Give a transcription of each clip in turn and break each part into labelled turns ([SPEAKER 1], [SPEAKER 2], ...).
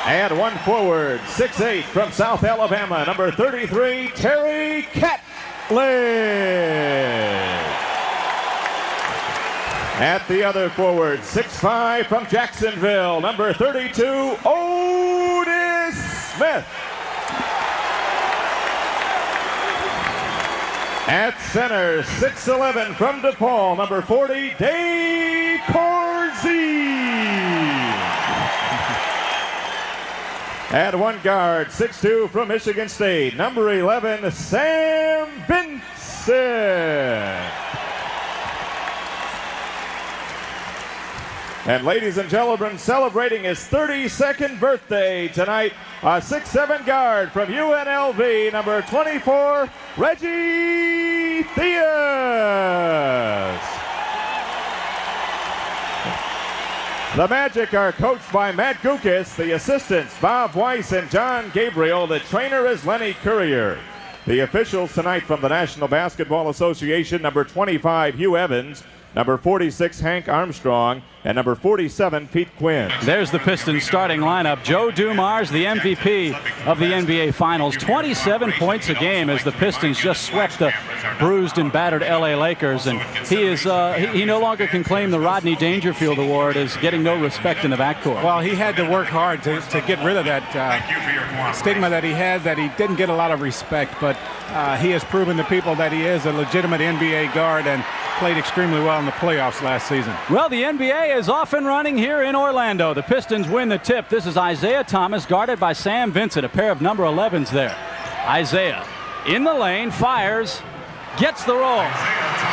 [SPEAKER 1] And one forward, 6'8", from South Alabama, number 33, Terry Catlett. At the other forward, 6'5", from Jacksonville, number 32, Otis Smith. At center, 6'11", from DePaul, number 40, Dave Corzine. At one guard, 6'2", from Michigan State, number 11, Sam Vincent. And ladies and gentlemen, celebrating his 32nd birthday tonight, a 6'7" guard from UNLV, number 24, Reggie Theus. The Magic are coached by Matt Gukas, the assistants Bob Weiss and John Gabriel. The trainer is Lenny Courier. The officials tonight from the National Basketball Association, number 25, Hugh Evans, number 46, Hank Armstrong, and number 47, Pete Quinn.
[SPEAKER 2] There's the Pistons starting lineup. Joe Dumars, the MVP of the NBA Finals. 27 points a game as the Pistons just swept the bruised and battered LA Lakers. And he no longer can claim the Rodney Dangerfield Award as getting no respect in the backcourt.
[SPEAKER 3] Well, he had to work hard to get rid of that stigma that he had, that he didn't get a lot of respect. But he has proven to people that he is a legitimate NBA guard and played extremely well in the playoffs last season.
[SPEAKER 2] Well, the NBA is off and running here in Orlando. The Pistons win the tip. This is Isaiah Thomas guarded by Sam Vincent, a pair of number 11s there. Isaiah in the lane, fires, gets the roll.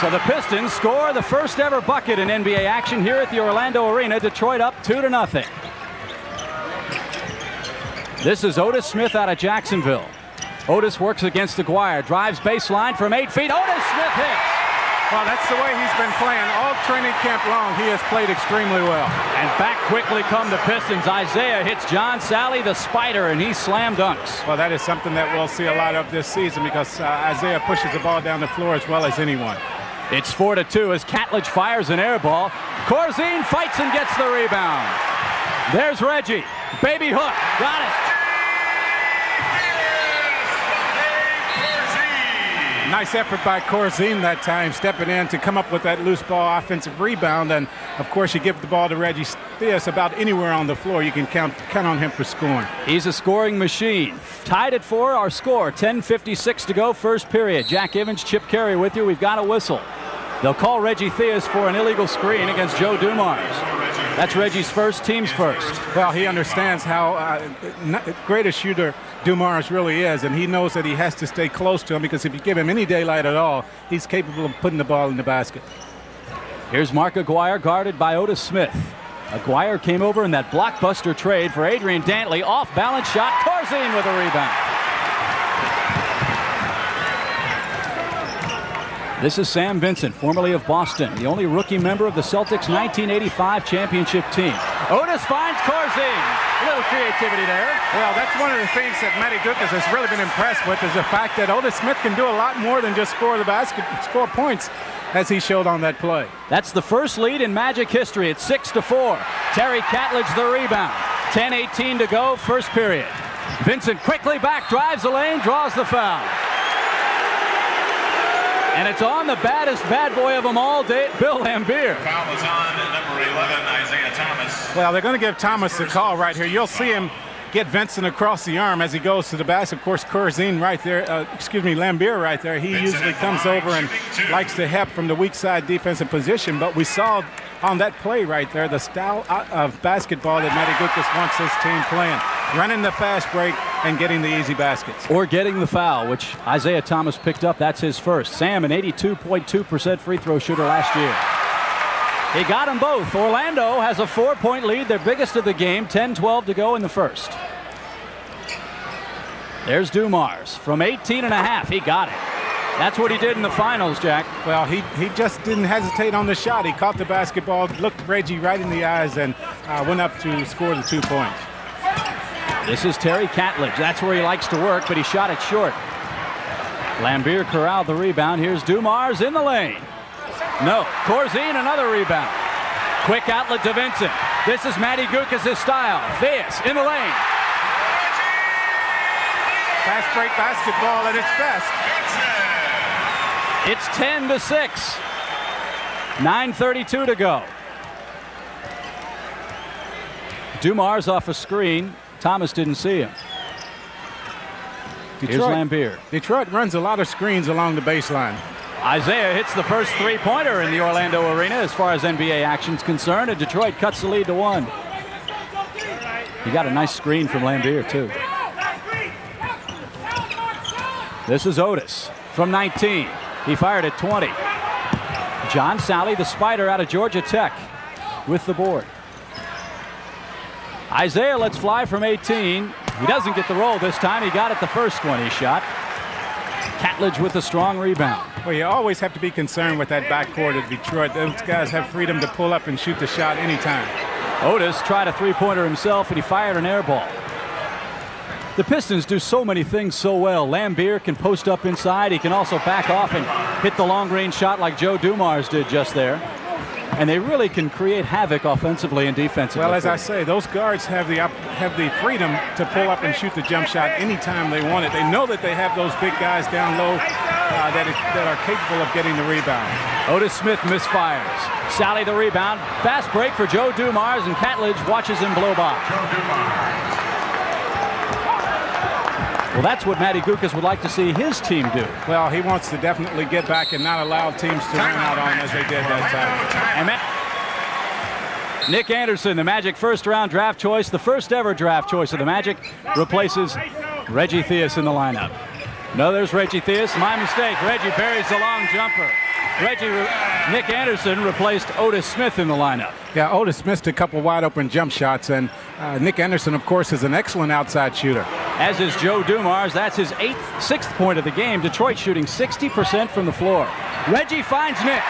[SPEAKER 2] So the Pistons score the first ever bucket in NBA action here at the Orlando Arena. Detroit up 2-0. This is Otis Smith out of Jacksonville. Otis works against Aguirre, drives baseline from 8 feet. Otis Smith hits.
[SPEAKER 3] Well, that's the way he's been playing all training camp long. He has played extremely well.
[SPEAKER 2] And back quickly come the Pistons. Isaiah hits John Sally, the Spider, and he slam dunks.
[SPEAKER 3] Well, that is something that we'll see a lot of this season because Isaiah pushes the ball down the floor as well as anyone.
[SPEAKER 2] It's 4-2 as Catlett fires an air ball. Corzine fights and gets the rebound. There's Reggie. Baby hook. Got it.
[SPEAKER 3] Nice effort by Corzine that time, stepping in to come up with that loose ball offensive rebound. And, of course, you give the ball to Reggie Theus about anywhere on the floor. You can count on him for scoring.
[SPEAKER 2] He's a scoring machine. Tied at 4, our score. 10:56 to go, first period. Jack Evans, Chip Carey with you. We've got a whistle. They'll call Reggie Theus for an illegal screen against Joe Dumars. That's Reggie's first, team's first.
[SPEAKER 3] Well, he understands how great a shooter Dumars really is, and he knows that he has to stay close to him because if you give him any daylight at all, he's capable of putting the ball in the basket.
[SPEAKER 2] Here's Mark Aguirre guarded by Otis Smith. Aguirre came over in that blockbuster trade for Adrian Dantley. Off-balance shot. Corzine with a rebound. This is Sam Vincent, formerly of Boston, the only rookie member of the Celtics' 1985 championship team. Otis finds Corzine. A little creativity there.
[SPEAKER 3] Well, that's one of the things that Matty Gukas has really been impressed with is the fact that Otis Smith can do a lot more than just score points, as he showed on that play.
[SPEAKER 2] That's the first lead in Magic history. It's 6-4. Terry Catlett's the rebound. 10:18 to go, first period. Vincent quickly back, drives the lane, draws the foul. And it's on the baddest bad boy of them all, Bill Laimbeer.
[SPEAKER 4] Foul is on number 11, Isaiah Thomas.
[SPEAKER 3] Well, they're going to give Thomas the call right here. You'll see him get Vincent across the arm as he goes to the basket. Of course, Corzine right there, Laimbeer right there. He usually comes over and likes to help from the weak side defensive position. But we saw on that play right there the style of basketball that Matty Gukas wants his team playing. Running the fast break and getting the easy baskets.
[SPEAKER 2] Or getting the foul, which Isaiah Thomas picked up. That's his first. Sam, an 82.2% free throw shooter last year. He got them both. Orlando has a 4-point lead, their biggest of the game. 10-12 to go in the first. There's Dumars from 18.5. He got it. That's what he did in the finals, Jack.
[SPEAKER 3] Well, he just didn't hesitate on the shot. He caught the basketball, looked Reggie right in the eyes, and went up to score the 2 points.
[SPEAKER 2] This is Terry Catlett. That's where he likes to work, but he shot it short. Laimbeer corralled the rebound. Here's Dumars in the lane. No. Corzine, another rebound. Quick outlet to Vincent. This is Matty Gukas' style. Theus in the lane.
[SPEAKER 3] Fast break basketball at its best.
[SPEAKER 2] It's 10-6. 9:32 to go. Dumars off a screen. Thomas didn't see him. Here's Lambier.
[SPEAKER 3] Detroit runs a lot of screens along the baseline.
[SPEAKER 2] Isaiah hits the first three-pointer in the Orlando arena as far as NBA action's concerned, and Detroit cuts the lead to 1. He got a nice screen from Lambier, too. This is Otis from 19. He fired at 20. John Sally, the Spider out of Georgia Tech, with the board. Isaiah lets fly from 18. He doesn't get the roll this time. He got it the first one he shot. Catledge with a strong rebound.
[SPEAKER 3] Well, you always have to be concerned with that backcourt of Detroit. Those guys have freedom to pull up and shoot the shot anytime.
[SPEAKER 2] Otis tried a three-pointer himself, and he fired an air ball. The Pistons do so many things so well. Lambier can post up inside. He can also back off and hit the long-range shot like Joe Dumars did just there. And they really can create havoc offensively and defensively.
[SPEAKER 3] Well, as I say, those guards have the freedom to pull up and shoot the jump shot anytime they want it. They know that they have those big guys down low that are capable of getting the rebound.
[SPEAKER 2] Otis Smith misfires. Sally the rebound. Fast break for Joe Dumars, and Catledge watches him blow by. Well, that's what Matty Gukas would like to see his team do.
[SPEAKER 3] Well, he wants to definitely get back and not allow teams to run out on him as they did that time.
[SPEAKER 2] And Nick Anderson, the Magic first-round draft choice, the first ever draft choice of the Magic, replaces Reggie Theus in the lineup. No, there's Reggie Theus. My mistake. Reggie buries the long jumper. Nick Anderson replaced Otis Smith in the lineup.
[SPEAKER 3] Yeah, Otis missed a couple wide-open jump shots, and Nick Anderson, of course, is an excellent outside shooter.
[SPEAKER 2] As is Joe Dumars. That's his sixth point of the game. Detroit shooting 60% from the floor. Reggie finds Nick.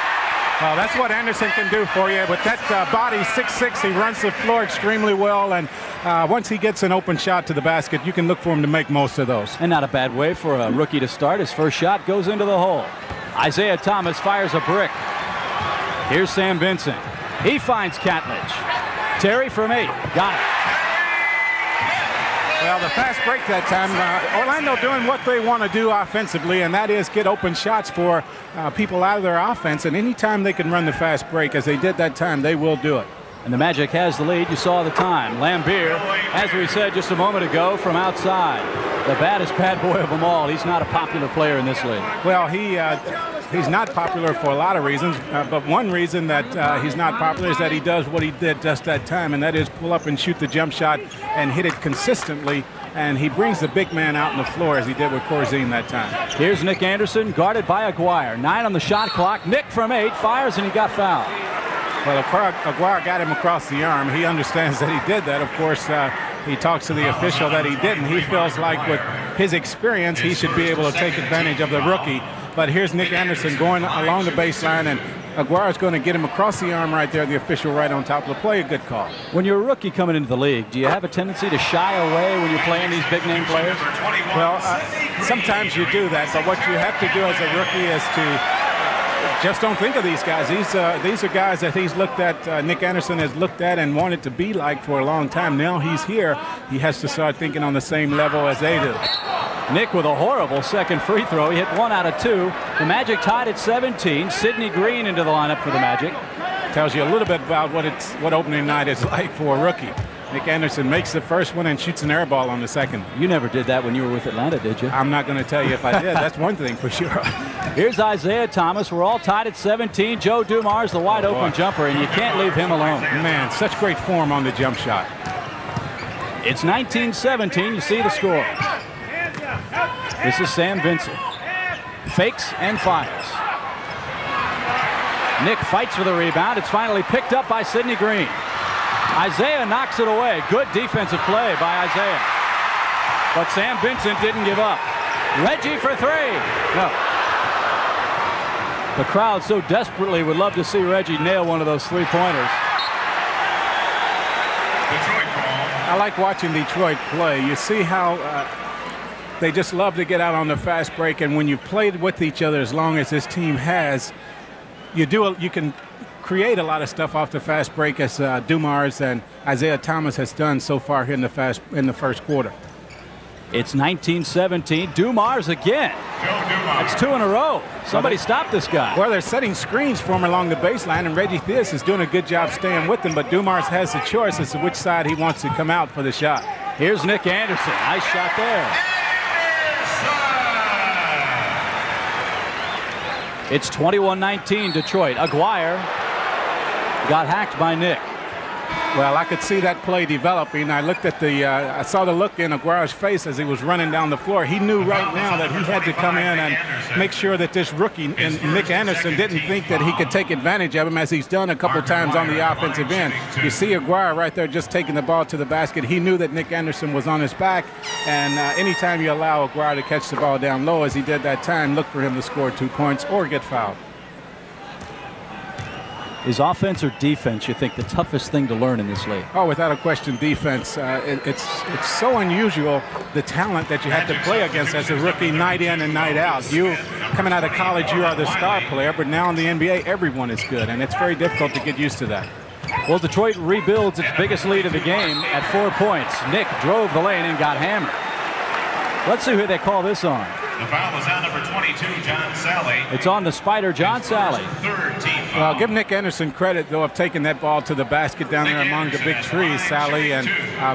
[SPEAKER 3] Well, that's what Anderson can do for you. With that body, 6'6", he runs the floor extremely well, and once he gets an open shot to the basket, you can look for him to make most of those.
[SPEAKER 2] And not a bad way for a rookie to start. His first shot goes into the hole. Isaiah Thomas fires a brick. Here's Sam Vincent. He finds Catledge. Terry from 8. Got it.
[SPEAKER 3] Well, the fast break that time, Orlando doing what they want to do offensively, and that is get open shots for people out of their offense. And anytime they can run the fast break, as they did that time, they will do it.
[SPEAKER 2] And the Magic has the lead. You saw the time. Lambier, as we said just a moment ago, from outside. The baddest bad boy of them all. He's not a popular player in this league.
[SPEAKER 3] Well, he's not popular for a lot of reasons, but one reason that he's not popular is that he does what he did just that time, and that is pull up and shoot the jump shot and hit it consistently, and he brings the big man out on the floor as he did with Corzine that time.
[SPEAKER 2] Here's Nick Anderson, guarded by Aguirre. 9 on the shot clock. Nick from 8 fires, and he got fouled.
[SPEAKER 3] Well, Aguirre got him across the arm. He understands that he did that. Of course, he talks to the official that he didn't. He feels like with his experience, he should be able to take advantage of the rookie. But here's Nick Anderson going along the baseline, and Aguirre's going to get him across the arm right there. The official right on top of the play. A good call.
[SPEAKER 2] When you're a rookie coming into the league, do you have a tendency to shy away when you're playing these big-name players?
[SPEAKER 3] Well, sometimes you do that, but what you have to do as a rookie is to just don't think of these guys. These are guys that he's looked at, Nick Anderson has looked at and wanted to be like for a long time. Now he's here. He has to start thinking on the same level as they do.
[SPEAKER 2] Nick with a horrible second free throw. He hit 1 out of 2. The Magic tied at 17. Sidney Green into the lineup for the Magic.
[SPEAKER 3] Tells you a little bit about what opening night is like for a rookie. Nick Anderson makes the first one and shoots an air ball on the second.
[SPEAKER 2] You never did that when you were with Atlanta, did you?
[SPEAKER 3] I'm not going to tell you if I did. That's one thing for sure.
[SPEAKER 2] Here's Isaiah Thomas. We're all tied at 17. Joe Dumars, the wide open jumper, and you can't leave him alone.
[SPEAKER 3] Man, such great form on the jump shot.
[SPEAKER 2] It's 19-17. You see the score. This is Sam Vincent. Fakes and fires. Nick fights for the rebound. It's finally picked up by Sidney Green. Isaiah knocks it away. Good defensive play by Isaiah. But Sam Vincent didn't give up. Reggie for 3. No. The crowd so desperately would love to see Reggie nail one of those three-pointers.
[SPEAKER 3] I like watching Detroit play. You see how they just love to get out on the fast break, and when you've played with each other as long as this team has, you can create a lot of stuff off the fast break, as Dumars and Isaiah Thomas has done so far here in the first quarter.
[SPEAKER 2] It's 19-17. Dumars again. That's 2 in a row. Somebody stop this guy.
[SPEAKER 3] Well, they're setting screens for him along the baseline, and Reggie Theus is doing a good job staying with him, but Dumars has the choice as to which side he wants to come out for the shot.
[SPEAKER 2] Here's Nick Anderson. Nice shot there. It's 21-19 Detroit. Aguirre got hacked by Nick.
[SPEAKER 3] Well, I could see that play developing. I looked at I saw the look in Aguirre's face as he was running down the floor. He knew right now that he had to come in and make sure that this rookie, Nick Anderson, didn't think that he could take advantage of him, as he's done a couple times on the offensive end. You see Aguirre right there just taking the ball to the basket. He knew that Nick Anderson was on his back, and anytime you allow Aguirre to catch the ball down low, as he did that time, look for him to score 2 points or get fouled.
[SPEAKER 2] Is offense or defense, you think, the toughest thing to learn in this league?
[SPEAKER 3] Oh, without a question, defense. It's so unusual, the talent that you have to play against as a rookie night in and night out. You, coming out of college, you are the star player, but now in the NBA, everyone is good, and it's very difficult to get used to that.
[SPEAKER 2] Well, Detroit rebuilds its biggest lead of the game at 4 points. Nick drove the lane and got hammered. Let's see who they call this on.
[SPEAKER 4] The foul is on number 22, John Sally.
[SPEAKER 2] It's on the Spider, John Sally.
[SPEAKER 4] Third team foul.
[SPEAKER 3] Well, give Nick Anderson credit, though, of taking that ball to the basket down there among the big trees, Sally and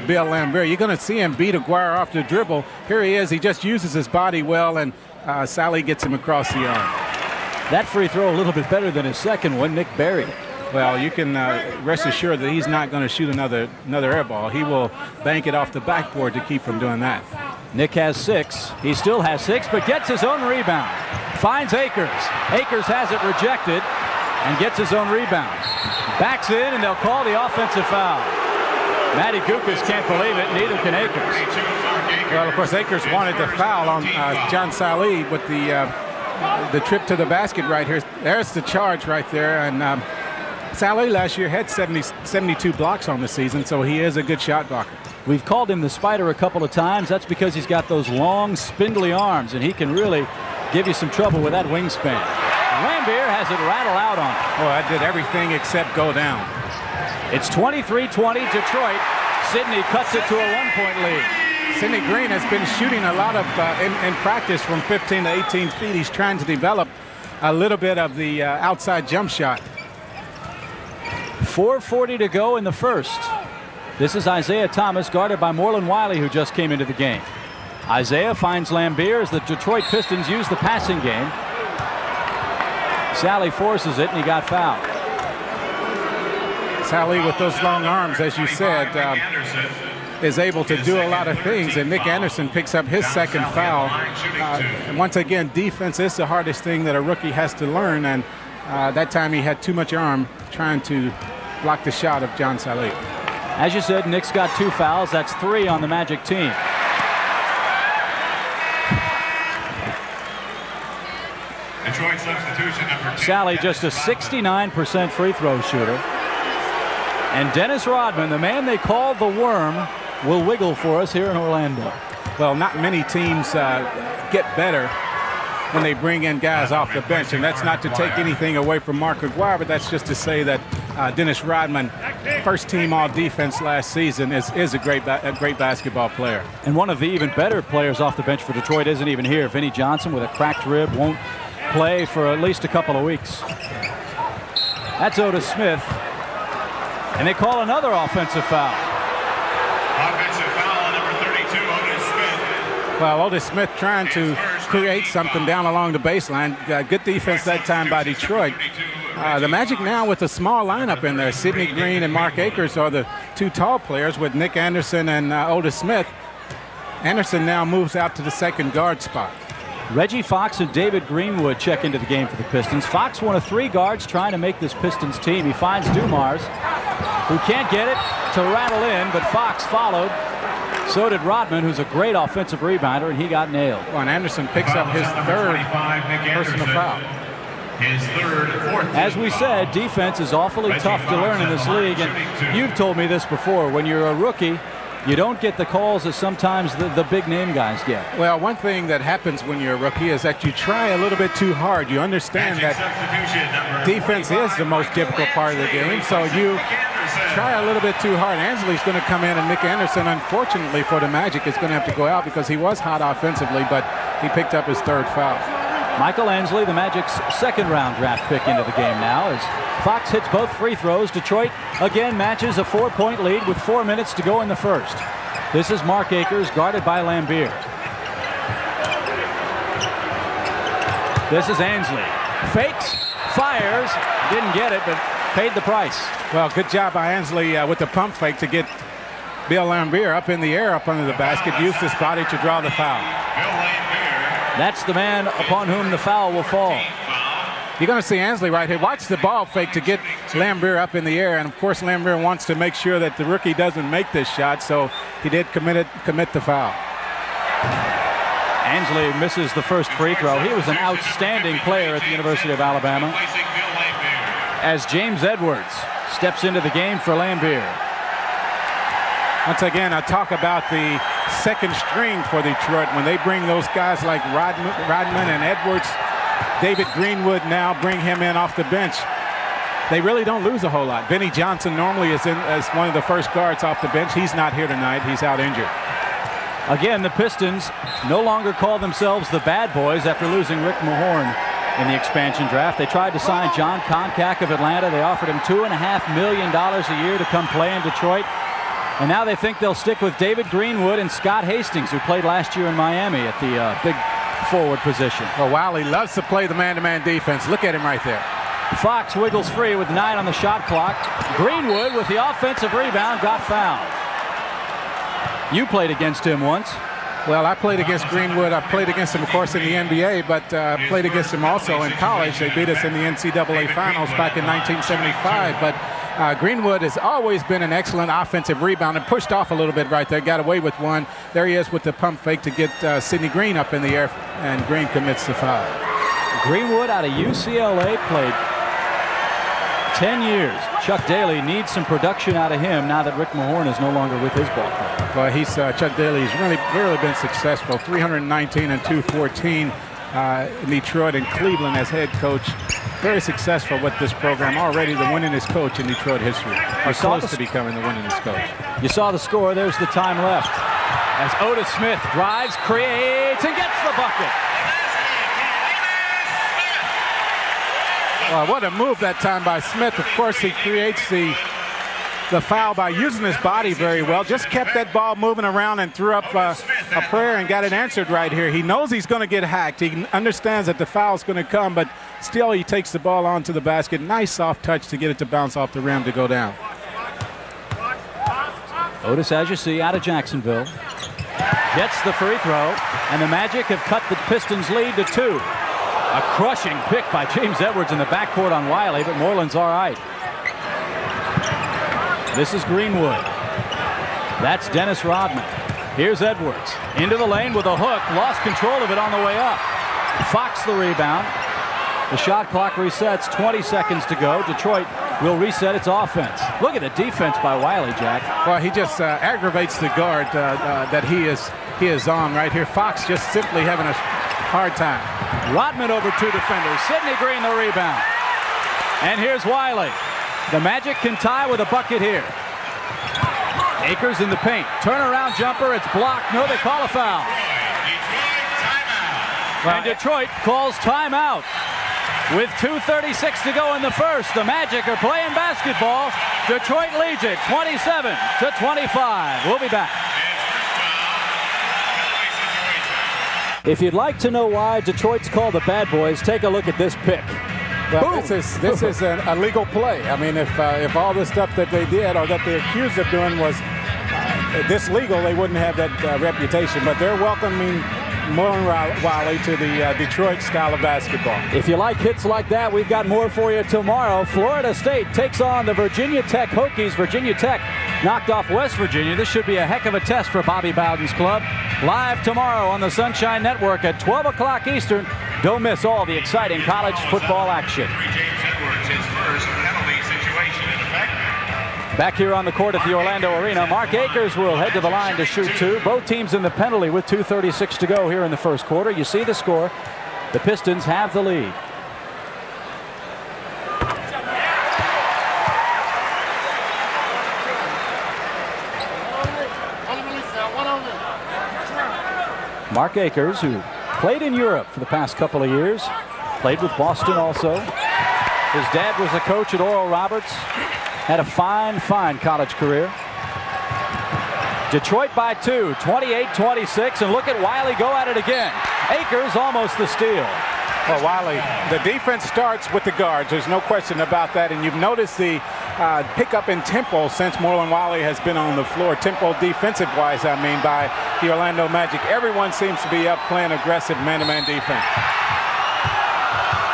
[SPEAKER 3] Bill Lambert. You're going to see him beat Aguirre off the dribble. Here he is. He just uses his body well, and Sally gets him across the arm.
[SPEAKER 2] That free throw a little bit better than his second one. Nick buried it.
[SPEAKER 3] Well, you can rest assured that he's not going to shoot another air ball. He will bank it off the backboard to keep from doing that.
[SPEAKER 2] Nick has 6. He still has 6, but gets his own rebound. Finds Akers. Akers has it rejected and gets his own rebound. Backs in, and they'll call the offensive foul. Matty Gukas can't believe it. Neither can Akers.
[SPEAKER 3] Well, of course, Akers wanted the foul on John Sally with the trip to the basket right here. There's the charge right there, and Sally last year had 72 blocks on the season, so he is a good shot blocker.
[SPEAKER 2] We've called him the Spider a couple of times. That's because he's got those long, spindly arms, and he can really give you some trouble with that wingspan. Lambert has it rattle out on him.
[SPEAKER 3] Oh, I did everything except go down.
[SPEAKER 2] It's 23-20 Detroit. Sidney cuts it to a 1-point lead.
[SPEAKER 3] Sidney Green has been shooting a lot of in practice from 15 to 18 feet. He's trying to develop a little bit of the outside jump shot.
[SPEAKER 2] 4:40 to go in the first. This is Isaiah Thomas, guarded by Moreland Wiley, who just came into the game. Isaiah finds Lambert as the Detroit Pistons use the passing game. Sally forces it, and he got fouled.
[SPEAKER 3] Sally, with those long arms, as you said, is able to do a lot of things, and Nick Anderson picks up his second foul. And once again, defense is the hardest thing that a rookie has to learn, and that time he had too much arm trying to block the shot of John Sally.
[SPEAKER 2] As you said, Nick's got 2 fouls. That's 3 on the Magic team.
[SPEAKER 4] Detroit substitution number 2.
[SPEAKER 2] Sally just a 69% free throw shooter. And Dennis Rodman, the man they call the Worm, will wiggle for us here in Orlando.
[SPEAKER 3] Well, not many teams get better when they bring in guys off the bench, and that's not to take anything away from Mark Aguirre, but that's just to say that Dennis Rodman, first team all defense last season, is a great basketball player.
[SPEAKER 2] And one of the even better players off the bench for Detroit isn't even here. Vinnie Johnson with a cracked rib won't play for at least a couple of weeks. That's Otis Smith. And they call another offensive foul.
[SPEAKER 4] Offensive foul on number 32, Otis Smith.
[SPEAKER 3] Well, Otis Smith trying to create something down along the baseline. Good defense that time by Detroit. The Magic now with a small lineup in there. Sidney Green and Mark Akers are the 2 tall players with Nick Anderson and Otis Smith. Anderson now moves out to the second guard spot.
[SPEAKER 2] Reggie Fox and David Greenwood check into the game for the Pistons. Fox, one of 3 guards trying to make this Pistons team. He finds Dumars, who can't get it to rattle in, but Fox followed. So did Rodman, who's a great offensive rebounder, and he got nailed.
[SPEAKER 3] Well, and Anderson picks up his third personal foul.
[SPEAKER 4] His third, fourth.
[SPEAKER 2] As we said, defense is awfully tough to learn in this league, and you've told me this before. When you're a rookie, you don't get the calls that sometimes the big name guys get.
[SPEAKER 3] Well, one thing that happens when you're a rookie is that you try a little bit too hard. You understand that defense is the most difficult part of the game, so you try a little bit too hard. Ansley's going to come in, and Nick Anderson, unfortunately for the Magic, is going to have to go out because he was hot offensively, but he picked up his 3rd foul.
[SPEAKER 2] Michael Ansley, the Magic's 2nd-round draft pick into the game now, as Fox hits both free throws. Detroit again matches a 4-point lead with 4 minutes to go in the first. This is Mark Akers, guarded by Lambier. This is Ansley. Fakes, fires, didn't get it, but paid the price.
[SPEAKER 3] Well, good job by Ansley with the pump fake to get Bill Lambier up in the air, up under the basket, used his body to draw the foul.
[SPEAKER 2] That's the man upon whom the foul will fall.
[SPEAKER 3] You're going to see Ansley right here. Watch the ball fake to get Lambier up in the air, and of course Lambier wants to make sure that the rookie doesn't make this shot, so he did commit the foul.
[SPEAKER 2] Ansley misses the first free throw. He was an outstanding player at the University of Alabama. As James Edwards steps into the game for Lambier.
[SPEAKER 3] Once again, I talk about the second string for Detroit when they bring those guys like Rodman and Edwards. David Greenwood now bring him in off the bench. They really don't lose a whole lot. Vinnie Johnson normally is in as one of the first guards off the bench. He's not here tonight. He's out injured.
[SPEAKER 2] Again, the Pistons no longer call themselves the bad boys after losing Rick Mahorn in the expansion draft. They tried to sign John Koncak of Atlanta. They offered him $2.5 million a year to come play in Detroit. And now they think they'll stick with David Greenwood and Scott Hastings, who played last year in Miami at the big forward position.
[SPEAKER 3] Well, Wiley loves to play the man-to-man defense. Look at him right there.
[SPEAKER 2] Fox wiggles free with 9 on the shot clock. Greenwood with the offensive rebound got fouled. You played against him once.
[SPEAKER 3] Well, I played against Greenwood. I played against him, of course, in the NBA, but played against him also in college. They beat us in the NCAA Finals back in 1975. But Greenwood has always been an excellent offensive rebounder. Pushed off a little bit right there. Got away with one. There he is with the pump fake to get Sidney Green up in the air, and Green commits the foul.
[SPEAKER 2] Greenwood out of UCLA, played 10 years. Chuck Daly needs some production out of him now that Rick Mahorn is no longer with his ball club.
[SPEAKER 3] Well, Chuck Daly has really been successful. 319 and 214 in Detroit and Cleveland as head coach. Very successful with this program. Already the winningest coach in Detroit history. Or close to becoming the winningest coach.
[SPEAKER 2] You saw the score. There's the time left. As Otis Smith drives, creates, and gets the bucket.
[SPEAKER 3] What a move that time by Smith. Of course, he creates the foul by using his body very well. Just kept that ball moving around and threw up a prayer and got it answered right here. He knows he's going to get hacked. He understands that the foul's going to come, but still he takes the ball onto the basket. Nice soft touch to get it to bounce off the rim to go down.
[SPEAKER 2] Otis, as you see, out of Jacksonville. Gets the free throw, and the Magic have cut the Pistons' lead to 2. A crushing pick by James Edwards in the backcourt on Wiley, but Moreland's all right. This is Greenwood. That's Dennis Rodman. Here's Edwards. Into the lane with a hook. Lost control of it on the way up. Fox the rebound. The shot clock resets. 20 seconds to go. Detroit will reset its offense. Look at the defense by Wiley, Jack.
[SPEAKER 3] Well, he just aggravates the guard that he is on right here. Fox just simply having a hard time.
[SPEAKER 2] Rodman over 2 defenders. Sidney Green the rebound. And here's Wiley. The Magic can tie with a bucket here. Akers in the paint. Turnaround jumper. It's blocked. No, they call a foul. And Detroit calls timeout. With 2:36 to go in the first, the Magic are playing basketball. Detroit leads it 27-25. We'll be back. If you'd like to know why Detroit's called the Bad Boys, take a look at this pick.
[SPEAKER 3] Well, this is a legal play. I mean, if all the stuff that they did or that they're accused of doing was this legal, they wouldn't have that reputation. But they're welcoming Moreland Wiley to the Detroit style of basketball.
[SPEAKER 2] If you like hits like that, we've got more for you tomorrow. Florida State takes on the Virginia Tech Hokies. Virginia Tech knocked off West Virginia. This should be a heck of a test for Bobby Bowden's club. Live tomorrow on the Sunshine Network at 12 o'clock Eastern. Don't miss all the exciting college football action.
[SPEAKER 4] James Edwards, his first penalty situation in effect.
[SPEAKER 2] Back here on the court at the Orlando Arena, Mark Akers will head to the line to shoot 2. Both teams in the penalty with 2:36 to go here in the first quarter. You see the score. The Pistons have the lead. Mark Akers, who played in Europe for the past couple of years, played with Boston also. His dad was a coach at Oral Roberts. Had a fine college career. Detroit by 2, 28-26, and look at Wiley go at it again. Akers almost the steal.
[SPEAKER 3] Well, Wiley, the defense starts with the guards. There's no question about that. And you've noticed the pickup in tempo since Morland Wiley has been on the floor. Tempo defensive-wise, I mean, by the Orlando Magic. Everyone seems to be up playing aggressive man-to-man defense.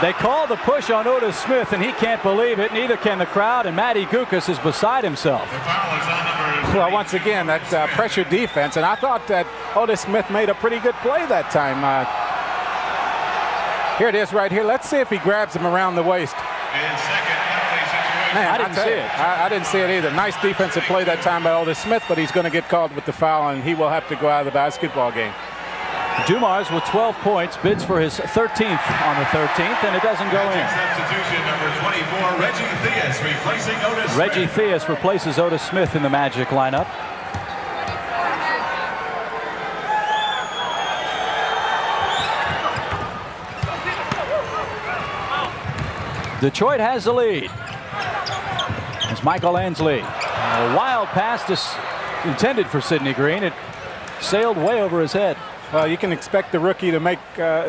[SPEAKER 2] They call the push on Otis Smith, and he can't believe it. Neither can the crowd, and Matty Gukas is beside himself.
[SPEAKER 3] Well, once again, that pressure defense, and I thought that Otis Smith made a pretty good play that time. Here it is right here. Let's see if he grabs him around the waist. Man,
[SPEAKER 2] I didn't see it.
[SPEAKER 3] I didn't see it either. Nice defensive play that time by Otis Smith, but he's going to get called with the foul, and he will have to go out of the basketball game.
[SPEAKER 2] Dumars with 12 points, bids for his 13th on the 13th, and it doesn't go in.
[SPEAKER 4] Substitution number 24, Reggie Theus replacing Otis Smith.
[SPEAKER 2] Reggie Theus replaces Otis Smith in the Magic lineup. Detroit has the lead. It's Michael Ansley. A wild pass intended for Sidney Green. It sailed way over his head.
[SPEAKER 3] Well, you can expect the rookie to make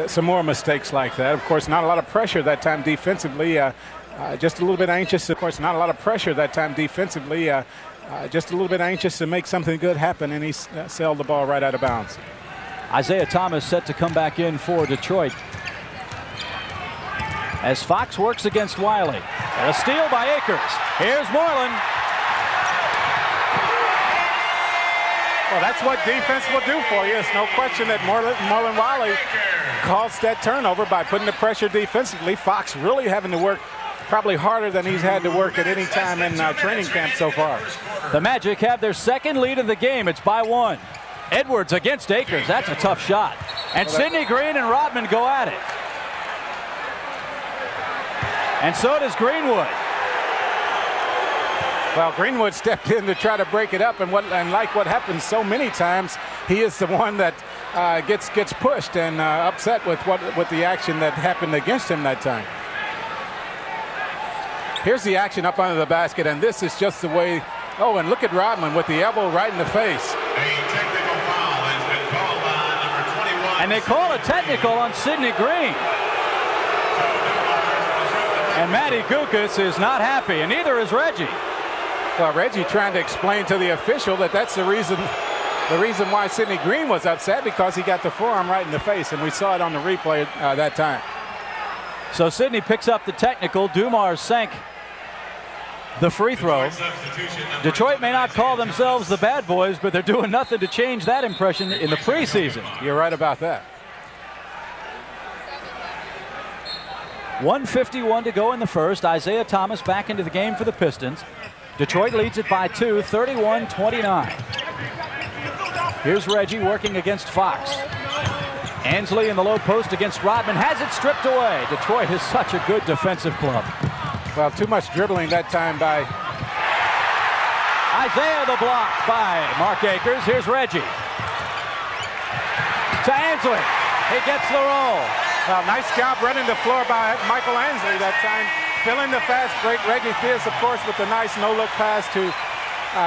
[SPEAKER 3] some more mistakes like that. Of course, not a lot of pressure that time defensively. Just a little bit anxious. Of course, not a lot of pressure that time defensively. Just a little bit anxious to make something good happen, and he sailed the ball right out of bounds.
[SPEAKER 2] Isaiah Thomas set to come back in for Detroit. As Fox works against Wiley. And a steal by Akers. Here's Moreland.
[SPEAKER 3] Well, that's what defense will do for you. It's no question that Morland Wiley caused that turnover by putting the pressure defensively. Fox really having to work probably harder than he's had to work at any time in training camp so far.
[SPEAKER 2] The Magic have their second lead of the game. It's by 1. Edwards against Akers. That's a tough shot. And Sidney Green and Rodman go at it. And so does Greenwood.
[SPEAKER 3] Well, Greenwood stepped in to try to break it up, and like what happens so many times, he is the one that gets pushed and upset with the action that happened against him that time. Here's the action up under the basket, and this is just the way. Oh, and look at Rodman with the elbow right in the face.
[SPEAKER 4] A technical foul has been called on number 21.
[SPEAKER 2] And they call a technical on Sidney Green. And Matty Gukas is not happy, and neither is Reggie.
[SPEAKER 3] Well, Reggie trying to explain to the official that that's the reason why Sidney Green was upset, because he got the forearm right in the face, and we saw it on the replay that time.
[SPEAKER 2] So Sidney picks up the technical. Dumars sank the free throw. Detroit may not call themselves the bad boys, but they're doing nothing to change that impression in the preseason.
[SPEAKER 3] You're right about that.
[SPEAKER 2] 1:51 to go in the first. Isaiah Thomas back into the game for the Pistons. Detroit leads it by 2, 31-29. Here's Reggie working against Fox. Ansley in the low post against Rodman, has it stripped away. Detroit is such a good defensive club.
[SPEAKER 3] Well, too much dribbling that time by
[SPEAKER 2] Isaiah, the block by Mark Akers. Here's Reggie. To Ansley. He gets the roll.
[SPEAKER 3] Well, nice job running the floor by Michael Ansley that time. Filling the fast break. Reggie Theus, of course, with the nice no-look pass to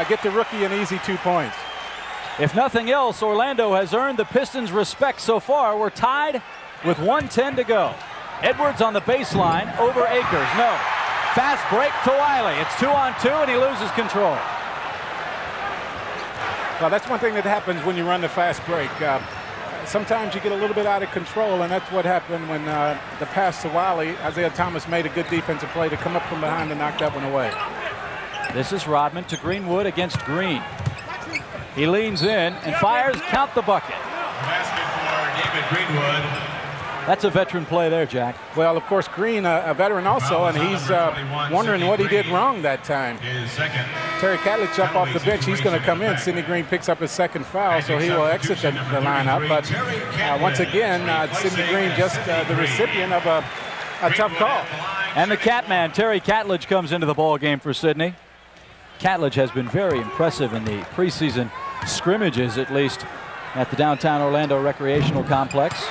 [SPEAKER 3] get the rookie an easy 2 points.
[SPEAKER 2] If nothing else, Orlando has earned the Pistons' respect so far. We're tied with 1:10 to go. Edwards on the baseline over Akers. No. Fast break to Wiley. It's 2-on-2, and he loses control.
[SPEAKER 3] Well, that's one thing that happens when you run the fast break. Sometimes you get a little bit out of control, and that's what happened when the pass to Wiley. Isaiah Thomas made a good defensive play to come up from behind and knock that one away.
[SPEAKER 2] This is Rodman to Greenwood against Green. He leans in and fires. Count the bucket.
[SPEAKER 4] Basket for David Greenwood.
[SPEAKER 2] That's a veteran play there, Jack.
[SPEAKER 3] Well, of course, Green, a veteran also, and he's wondering what he did wrong that time.
[SPEAKER 4] His second.
[SPEAKER 3] Terry Catledge up off the bench. He's going to come in. Sidney Green picks up his second foul, so he will exit the lineup. But once again, Sidney Green just the recipient of a tough call.
[SPEAKER 2] And the Catman, Terry Catledge, comes into the ball game for Sidney. Catledge has been very impressive in the preseason scrimmages, at least, at the downtown Orlando Recreational Complex.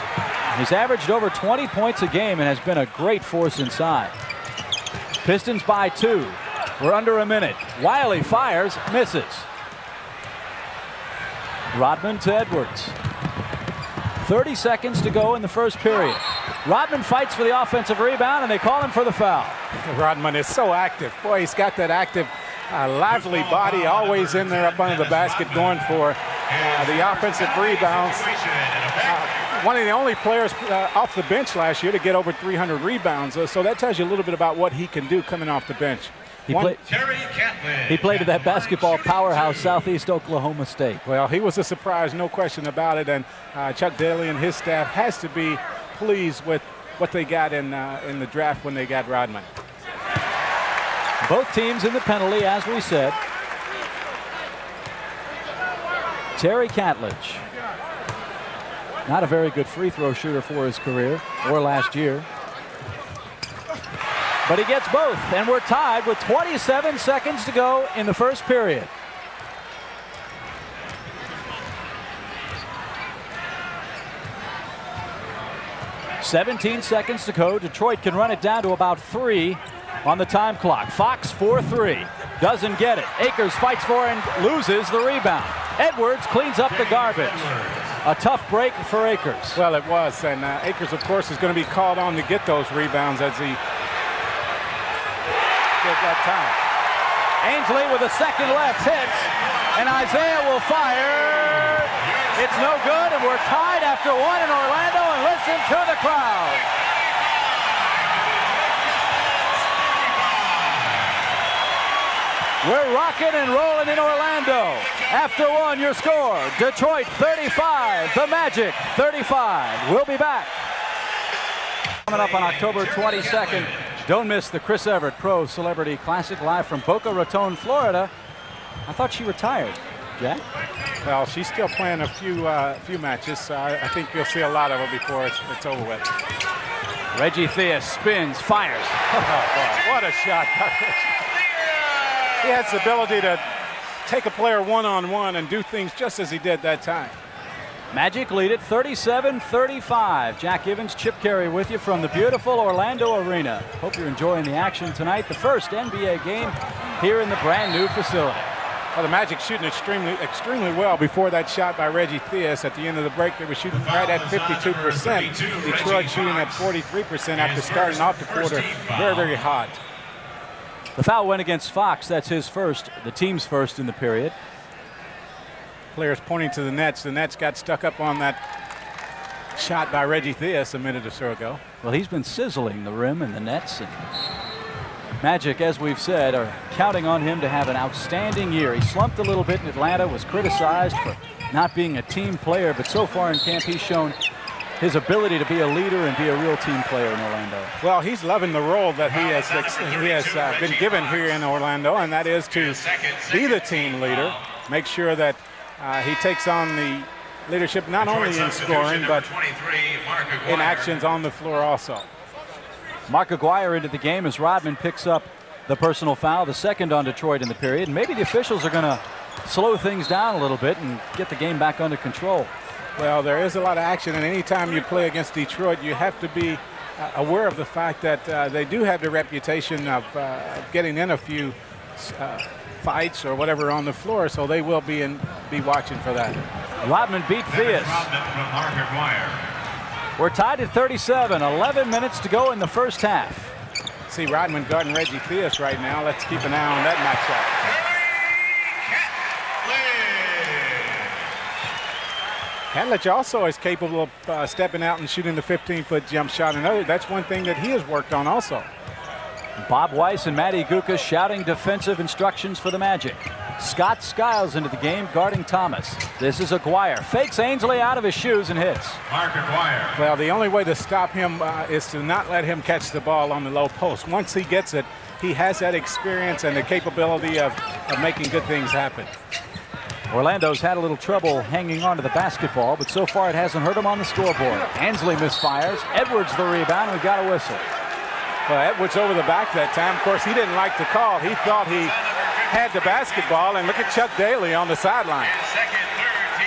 [SPEAKER 2] He's averaged over 20 points a game and has been a great force inside. Pistons by 2. We're under a minute. Wiley fires, misses. Rodman to Edwards. 30 seconds to go in the first period. Rodman fights for the offensive rebound, and they call him for the foul.
[SPEAKER 3] Rodman is so active. Boy, he's got that active, lively body, always in there up under the basket going for the offensive rebounds. One of the only players off the bench last year to get over 300 rebounds. So that tells you a little bit about what he can do coming off the bench.
[SPEAKER 2] He played at that basketball powerhouse, Southeast Oklahoma State.
[SPEAKER 3] Well, he was a surprise, no question about it. And Chuck Daly and his staff has to be pleased with what they got in the draft when they got Rodman.
[SPEAKER 2] Both teams in the penalty, as we said. Terry Catledge, not a very good free throw shooter for his career or last year. But he gets both, and we're tied with 27 seconds to go in the first period. "17 seconds to go. Detroit can run it down to about 3 on the time clock. Fox 4-3. Doesn't get it. Akers fights for and loses the rebound. Edwards cleans up the garbage. A tough break for Akers.
[SPEAKER 3] Well, it was, and Akers, of course, is going to be called on to get those rebounds as he did that time.
[SPEAKER 2] Ainsley with a second left hits, and Isaiah will fire. It's no good, and we're tied after 1 in Orlando, and listen to the crowd. We're rocking and rolling in Orlando. After 1, your score, Detroit 35, the Magic 35. We'll be back. Coming up on October 22nd, don't miss the Chris Everett Pro Celebrity Classic live from Boca Raton, Florida. I thought she retired, Jack.
[SPEAKER 3] Well, she's still playing a few matches. I think you'll see a lot of her before it's over with.
[SPEAKER 2] Reggie Theus spins, fires.
[SPEAKER 3] Oh, boy, what a shot. He has the ability to take a player one-on-one and do things just as he did that time.
[SPEAKER 2] Magic lead it 37-35. Jack Evans, Chip Carey with you from the beautiful Orlando Arena. Hope you're enjoying the action tonight. The first NBA game here in the brand new facility.
[SPEAKER 3] Well, the Magic shooting extremely well before that shot by Reggie Theus. At the end of the break, they were shooting right at 52%. Detroit shooting at 43% after starting off the quarter very, very hot.
[SPEAKER 2] The foul went against Fox. That's his first, the team's first in the period.
[SPEAKER 3] Players pointing to the Nets. The Nets got stuck up on that shot by Reggie Theus a minute or so ago.
[SPEAKER 2] Well, he's been sizzling the rim and the Nets. And Magic, as we've said, are counting on him to have an outstanding year. He slumped a little bit in Atlanta, was criticized for not being a team player, but so far in camp he's shown his ability to be a leader and be a real team player in Orlando.
[SPEAKER 3] Well, he's loving the role that he has been given here in Orlando, and that is to be the team leader, make sure that he takes on the leadership not only in scoring but in actions on the floor also.
[SPEAKER 2] Mark Aguirre into the game as Rodman picks up the personal foul, the second on Detroit in the period. Maybe the officials are going to slow things down a little bit and get the game back under control.
[SPEAKER 3] Well, there is a lot of action, and anytime you play against Detroit, you have to be aware of the fact that they do have the reputation of getting in a few fights or whatever on the floor, so they will be watching for that.
[SPEAKER 2] Rodman beat Theus. We're tied at 37, 11 minutes to go in the first half.
[SPEAKER 3] See Rodman guarding Reggie Theus right now. Let's keep an eye on that matchup. Catledge also is capable of stepping out and shooting the 15-foot jump shot. That's one thing that he has worked on also.
[SPEAKER 2] Bob Weiss and Matty Gukas shouting defensive instructions for the Magic. Scott Skiles into the game guarding Thomas. This is Aguirre. Fakes Ainsley out of his shoes and hits.
[SPEAKER 4] Mark Aguirre.
[SPEAKER 3] Well, the only way to stop him is to not let him catch the ball on the low post. Once he gets it, he has that experience and the capability of making good things happen.
[SPEAKER 2] Orlando's had a little trouble hanging on to the basketball, but so far it hasn't hurt him on the scoreboard. Ainsley misfires. Edwards the rebound. We've got a whistle.
[SPEAKER 3] Well, Edwards over the back that time. Of course, he didn't like the call. He thought he had the basketball, and look at Chuck Daly on the sideline.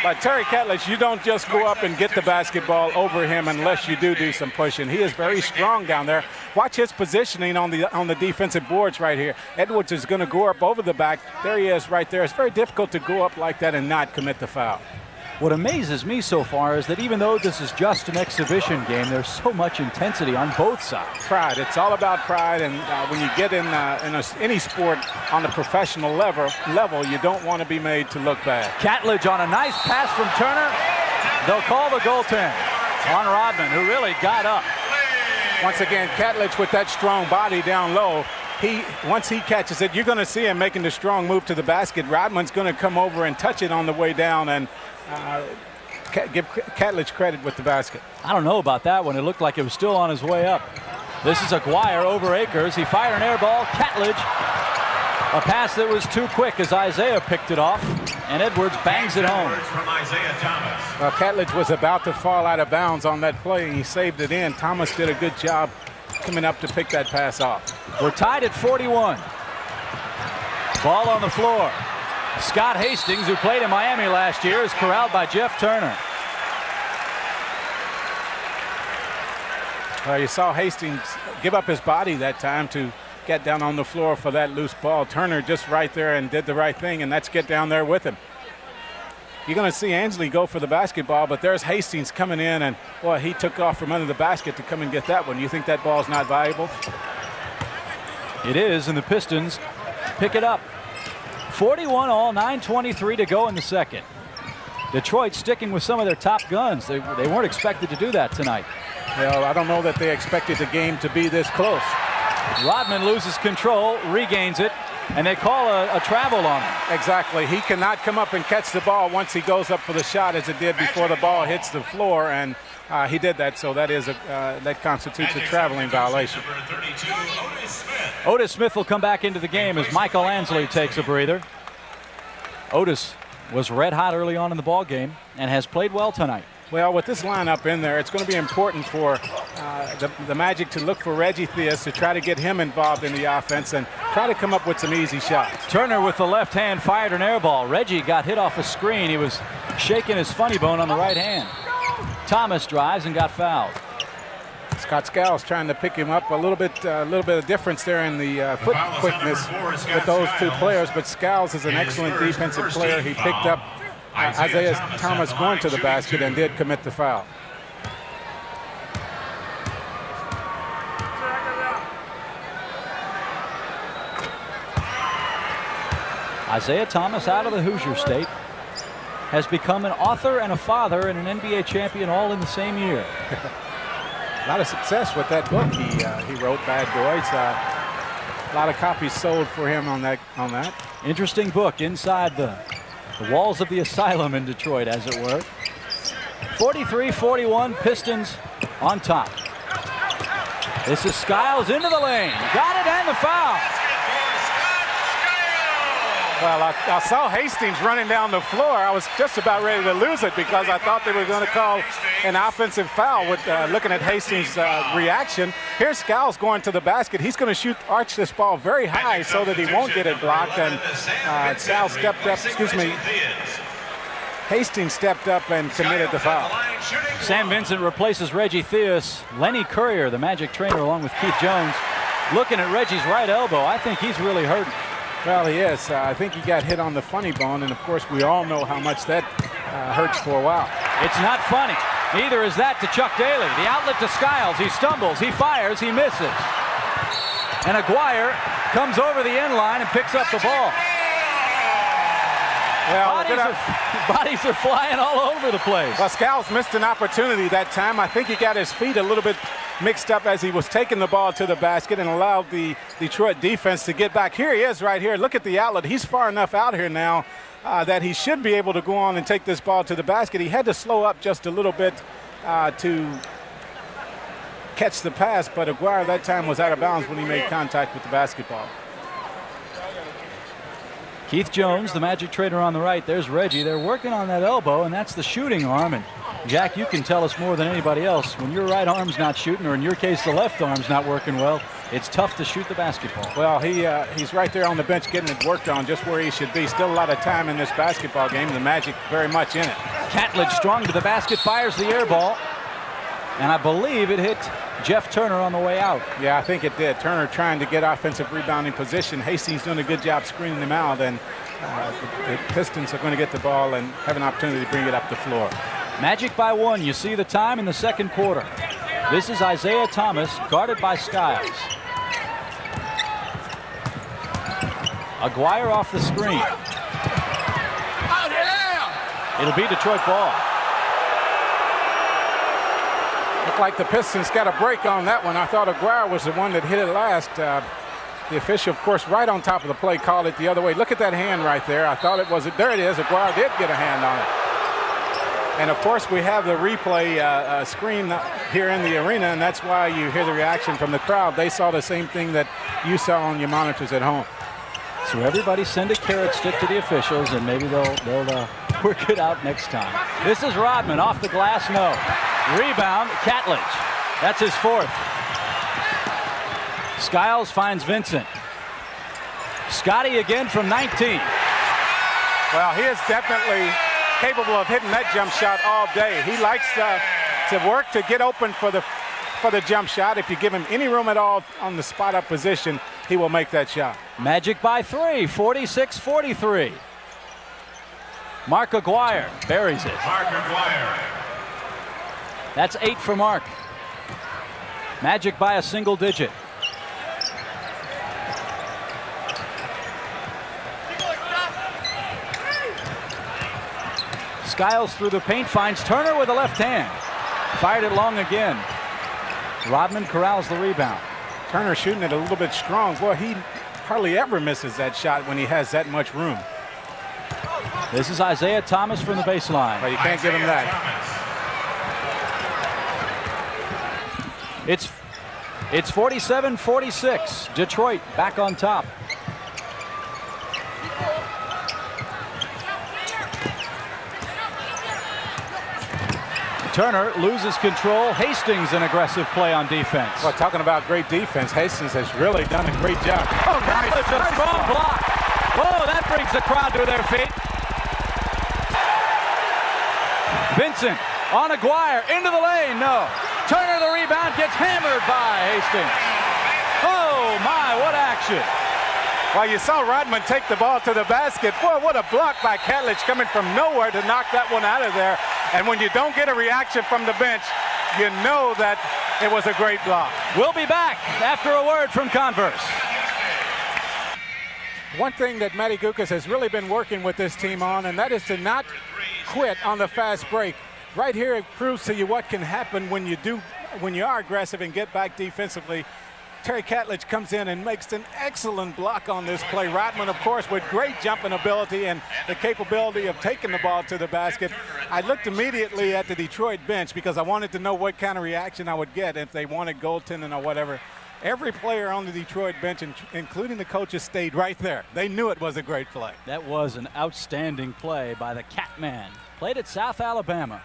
[SPEAKER 3] But Terry Catlett, you don't just go up and get the basketball over him unless you do some pushing. He is very strong down there. Watch his positioning on the defensive boards right here. Edwards is going to go up over the back. There he is right there. It's very difficult to go up like that and not commit the foul.
[SPEAKER 2] What amazes me so far is that even though this is just an exhibition game, there's so much intensity on both sides.
[SPEAKER 3] Pride. It's all about pride, and when you get in any sport on the professional level, you don't want to be made to look bad.
[SPEAKER 2] Catlett on a nice pass from Turner. They'll call the goaltend on Rodman, who really got up.
[SPEAKER 3] Once again, Catlett with that strong body down low. Once he catches it, you're going to see him making the strong move to the basket. Rodman's going to come over and touch it on the way down and give Catlett credit with the basket.
[SPEAKER 2] I don't know about that one. It looked like it was still on his way up. This is Aguirre over Akers. He fired an air ball. Catlett, a pass that was too quick as Isaiah picked it off, and Edwards bangs it home.
[SPEAKER 4] From Isaiah Thomas.
[SPEAKER 3] Well, Catlett was about to fall out of bounds on that play, and he saved it in. Thomas did a good job coming up to pick that pass off.
[SPEAKER 2] We're tied at 41. Ball on the floor. Scott Hastings, who played in Miami last year, is corralled by Jeff Turner.
[SPEAKER 3] You saw Hastings give up his body that time to get down on the floor for that loose ball. Turner just right there and did the right thing, and that's get down there with him. You're going to see Ansley go for the basketball, but there's Hastings coming in, and boy, he took off from under the basket to come and get that one. You think that ball's not valuable?
[SPEAKER 2] It is, and the Pistons pick it up. 41 all, 9:23 to go in the second. Detroit sticking with some of their top guns. They weren't expected to do that tonight.
[SPEAKER 3] Well, I don't know that they expected the game to be this close.
[SPEAKER 2] Rodman loses control, regains it, and they call a travel on him.
[SPEAKER 3] Exactly. He cannot come up and catch the ball once he goes up for the shot as it did before the ball hits the floor, and he did that, so that constitutes a traveling violation.
[SPEAKER 2] Otis Smith will come back into the game as Michael Ansley takes a breather. Otis was red hot early on in the ball game and has played well tonight.
[SPEAKER 3] Well, with this lineup in there, it's going to be important for the Magic to look for Reggie Theus to try to get him involved in the offense and try to come up with some easy shots.
[SPEAKER 2] Turner with the left hand fired an air ball. Reggie got hit off a screen. He was shaking his funny bone on the right hand. Thomas drives and got fouled.
[SPEAKER 3] Scott Skiles trying to pick him up. A little bit of difference there in the foot quickness with those two players, but Skiles is an excellent defensive player. He picked up Isaiah Thomas going to the basket and did commit the foul.
[SPEAKER 2] Isaiah Thomas, out of the Hoosier State, has become an author and a father and an NBA champion all in the same year.
[SPEAKER 3] A lot of success with that book he wrote, Bad Boys. A lot of copies sold for him on that.
[SPEAKER 2] Interesting book inside the walls of the asylum in Detroit, as it were. 43-41, Pistons on top. This is Skiles into the lane. Got it and the foul.
[SPEAKER 3] Well, I saw Hastings running down the floor. I was just about ready to lose it because I thought they were going to call an offensive foul with looking at Hastings' reaction. Here's Skiles going to the basket. He's going to arch this ball very high so that he won't get it blocked. And Skiles stepped up, Hastings stepped up and committed the foul.
[SPEAKER 2] Sam Vincent replaces Reggie Theus. Lenny Courier, the Magic trainer, along with Keith Jones, looking at Reggie's right elbow. I think he's really hurting.
[SPEAKER 3] Well, he is. I think he got hit on the funny bone, and of course we all know how much that hurts for a while.
[SPEAKER 2] It's not funny. Neither is that to Chuck Daly. The outlet to Skiles. He stumbles, he fires, he misses. And Aguirre comes over the end line and picks up the ball. Well, bodies are flying all over the place.
[SPEAKER 3] Well, Skiles missed an opportunity that time. I think he got his feet a little bit mixed up as he was taking the ball to the basket and allowed the Detroit defense to get back. Here he is right here. Look at the outlet. He's far enough out here now that he should be able to go on and take this ball to the basket. He had to slow up just a little bit to catch the pass, but Aguirre that time was out of bounds when he made contact with the basketball.
[SPEAKER 2] Keith Jones, the Magic trainer on the right. There's Reggie. They're working on that elbow, and that's the shooting arm. And Jack, you can tell us more than anybody else. When your right arm's not shooting, or in your case, the left arm's not working well, It's tough to shoot the basketball.
[SPEAKER 3] Well, he's right there on the bench getting it worked on, just where he should be. Still a lot of time in this basketball game. The Magic very much in it.
[SPEAKER 2] Catledge strong to the basket, fires the air ball. And I believe it hit Jeff Turner on the way out.
[SPEAKER 3] Yeah, I think it did. Turner trying to get offensive rebounding position. Hastings doing a good job screening him out, and the Pistons are going to get the ball and have an opportunity to bring it up the floor.
[SPEAKER 2] Magic by 1. You see the time in the second quarter. This is Isaiah Thomas, guarded by Skiles. Aguirre off the screen. It'll be Detroit ball.
[SPEAKER 3] Looked like the Pistons got a break on that one. I thought Aguirre was the one that hit it last. The official, of course, right on top of the play, called it the other way. Look at that hand right there. I thought it was it. There it is. Aguirre did get a hand on it. And of course, we have the replay screen here in the arena, and that's why you hear the reaction from the crowd. They saw the same thing that you saw on your monitors at home.
[SPEAKER 2] So everybody send a carrot stick to the officials, and maybe they'll work it out next time. This is Rodman off the glass. No. Rebound, Catledge. That's his 4th. Skiles finds Vincent. Scotty again from 19.
[SPEAKER 3] Well, he is definitely capable of hitting that jump shot all day. He likes to work to get open for the jump shot. If you give him any room at all on the spot up position, he will make that shot.
[SPEAKER 2] Magic by 3, 46-43. Mark Aguirre buries it.
[SPEAKER 4] Mark Aguirre.
[SPEAKER 2] That's 8 for Mark. Magic by a single digit. Skiles through the paint, finds Turner with a left hand. Fired it long again. Rodman corrals the rebound.
[SPEAKER 3] Turner shooting it a little bit strong. Boy, he hardly ever misses that shot when he has that much room.
[SPEAKER 2] This is Isaiah Thomas from the baseline.
[SPEAKER 3] But you can't give him that.
[SPEAKER 2] It's 47-46. Detroit back on top. Turner loses control. Hastings an aggressive play on defense.
[SPEAKER 3] Well, talking about great defense, Hastings has really done a great job.
[SPEAKER 2] Oh, nice. It's a strong block. Whoa, that brings the crowd to their feet. Vincent on Aguirre into the lane. No. Turner the rebound, gets hammered by Hastings. Oh my, what action.
[SPEAKER 3] Well, you saw Rodman take the ball to the basket. Boy, what a block by Catledge coming from nowhere to knock that one out of there. And when you don't get a reaction from the bench, you know that it was a great block.
[SPEAKER 2] We'll be back after a word from Converse.
[SPEAKER 3] One thing that Matty Gukas has really been working with this team on, and that is to not quit on the fast break. Right here, it proves to you what can happen when you are aggressive and get back defensively. Terry Catledge comes in and makes an excellent block on this play. Rodman, of course, with great jumping ability and the capability of taking the ball to the basket. I looked immediately at the Detroit bench because I wanted to know what kind of reaction I would get if they wanted goaltending or whatever. Every player on the Detroit bench, including the coaches, stayed right there. They knew it was a great play.
[SPEAKER 2] That was an outstanding play by the Catman. Played at South Alabama.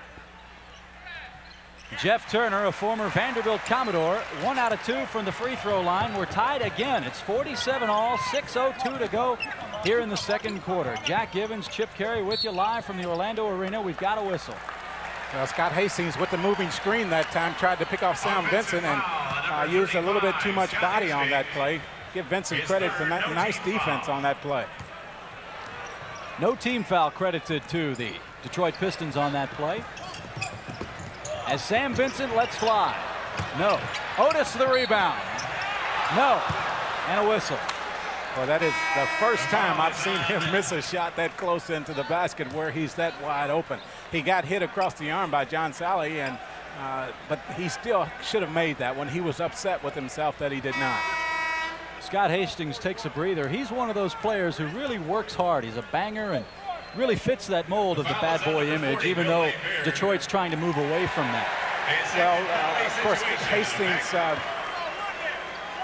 [SPEAKER 2] Jeff Turner, a former Vanderbilt Commodore, 1 out of 2 from the free throw line. We're tied again. It's 47-all, 6:02 to go here in the second quarter. Jack Givens, Chip Carey with you live from the Orlando Arena. We've got a whistle.
[SPEAKER 3] Well, Scott Hastings with the moving screen that time tried to pick off Sam Vincent and used a little bit too much body on that play. Give Vincent credit for nice defense on that play.
[SPEAKER 2] No team foul credited to the Detroit Pistons on that play. As Sam Vincent lets fly. No. Otis the rebound. No. And a whistle.
[SPEAKER 3] Well, that is the first time I've seen him miss a shot that close into the basket where he's that wide open. He got hit across the arm by John Sally, and but he still should have made that one. He was upset with himself that he did not.
[SPEAKER 2] Scott Hastings takes a breather. He's one of those players who really works hard. He's a banger and really fits that mold of the bad boy image, even though Detroit's trying to move away from that.
[SPEAKER 3] Well, of course, Hastings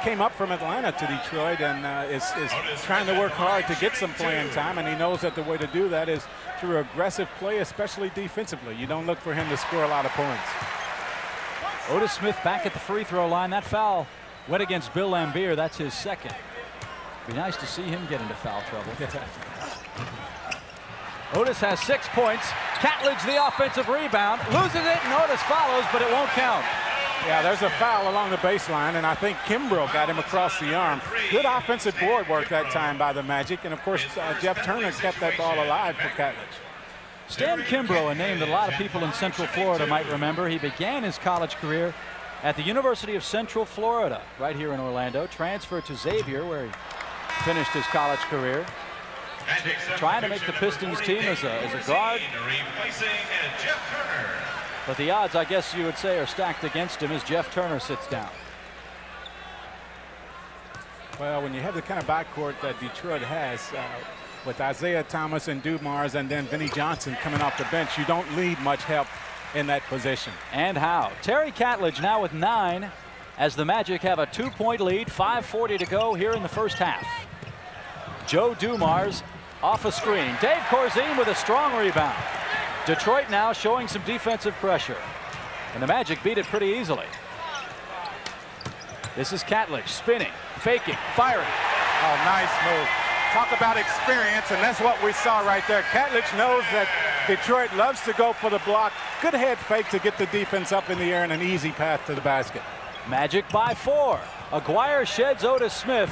[SPEAKER 3] came up from Atlanta to Detroit and is trying to work hard to get some playing time, and he knows that the way to do that is through aggressive play, especially defensively. You don't look for him to score a lot of points.
[SPEAKER 2] Otis Smith back at the free throw line. That foul Went against Bill Lambier. That's his second. Be nice to see him get into foul trouble. Otis has 6 points. Catledge the offensive rebound. Loses it, and Otis follows, but it won't count.
[SPEAKER 3] Yeah, there's a foul along the baseline, and I think Kimbrough got him across the arm. Good offensive board work that time by the Magic, and of course Jeff Turner kept that ball alive for Catledge.
[SPEAKER 2] Stan Kimbrough, a name that a lot of people in Central Florida might remember. He began his college career at the University of Central Florida, right here in Orlando. Transferred to Xavier, where he finished his college career. Trying to make the Pistons team as a guard. But the odds, I guess you would say, are stacked against him as Jeff Turner sits down.
[SPEAKER 3] Well, when you have the kind of backcourt that Detroit has, with Isaiah Thomas and Dumars and then Vinnie Johnson coming off the bench, you don't need much help in that position.
[SPEAKER 2] And how? Terry Catledge now with 9 as the Magic have a 2-point lead. 5:40 to go here in the first half. Joe Dumars off a screen. Dave Corzine with a strong rebound. Detroit now showing some defensive pressure. And the Magic beat it pretty easily. This is Catledge spinning, faking, firing.
[SPEAKER 3] Oh, nice move. Talk about experience, and that's what we saw right there. Catledge knows that Detroit loves to go for the block. Good head fake to get the defense up in the air and an easy path to the basket.
[SPEAKER 2] Magic by 4. Aguirre sheds Otis Smith.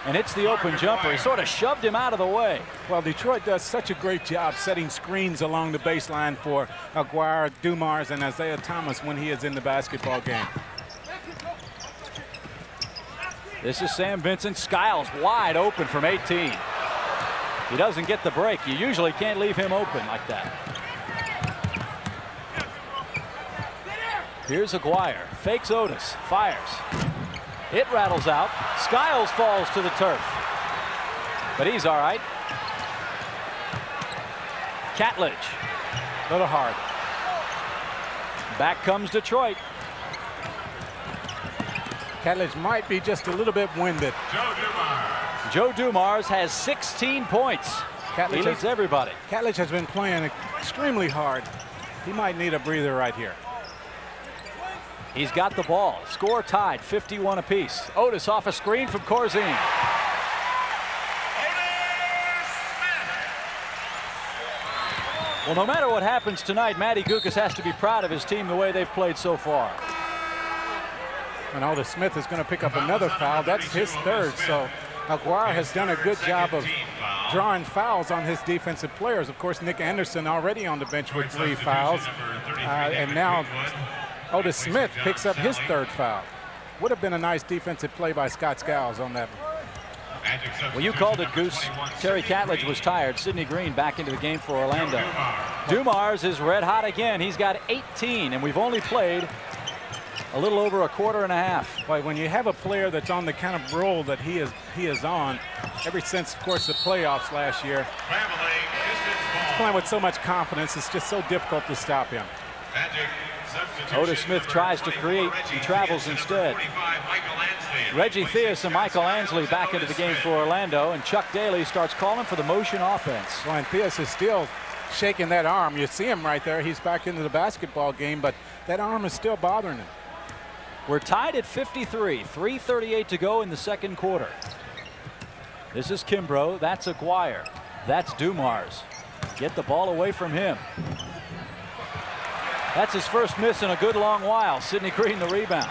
[SPEAKER 2] And it's the open jumper. He sort of shoved him out of the way.
[SPEAKER 3] Well, Detroit does such a great job setting screens along the baseline for Aguirre, Dumars, and Isaiah Thomas when he is in the basketball game.
[SPEAKER 2] This is Sam Vincent. Skiles wide open from 18. He doesn't get the break. You usually can't leave him open like that. Here's Aguirre. Fakes Otis. Fires. It rattles out. Skiles falls to the turf. But he's all right. Catledge.
[SPEAKER 3] A little hard.
[SPEAKER 2] Back comes Detroit.
[SPEAKER 3] Catledge might be just a little bit winded.
[SPEAKER 2] Joe Dumars has 16 points. He leads everybody.
[SPEAKER 3] Catledge has been playing extremely hard. He might need a breather right here.
[SPEAKER 2] He's got the ball. Score tied, 51 apiece. Otis off a screen from Corzine. Well, no matter what happens tonight, Matty Gukas has to be proud of his team the way they've played so far.
[SPEAKER 3] And Otis Smith is going to pick up another foul. That's his third. So Aguirre has done a good job of drawing fouls on his defensive players. Of course, Nick Anderson already on the bench with 3 fouls. And now Otis Smith picks up his 3rd foul. Would have been a nice defensive play by Scott Skiles on that.
[SPEAKER 2] Well, you called it, Goose. Terry Catledge was tired. Sidney Green back into the game for Orlando. Dumars is red hot again. He's got 18, and we've only played a little over a quarter and a half.
[SPEAKER 3] But when you have a player that's on the kind of role that he is on, ever since, of course, the playoffs last year, he's playing with so much confidence, it's just so difficult to stop him.
[SPEAKER 2] Otis Smith tries to create. He travels instead. Reggie Theus and Michael Ansley back into the game for Orlando, and Chuck Daly starts calling for the motion offense.
[SPEAKER 3] Well, and Theus is still shaking that arm. You see him right there. He's back into the basketball game, but that arm is still bothering him.
[SPEAKER 2] We're tied at 53. 3:38 to go in the second quarter. This is Kimbrough. That's Aguirre. That's Dumars. Get the ball away from him. That's his first miss in a good long while. Sidney Green the rebound.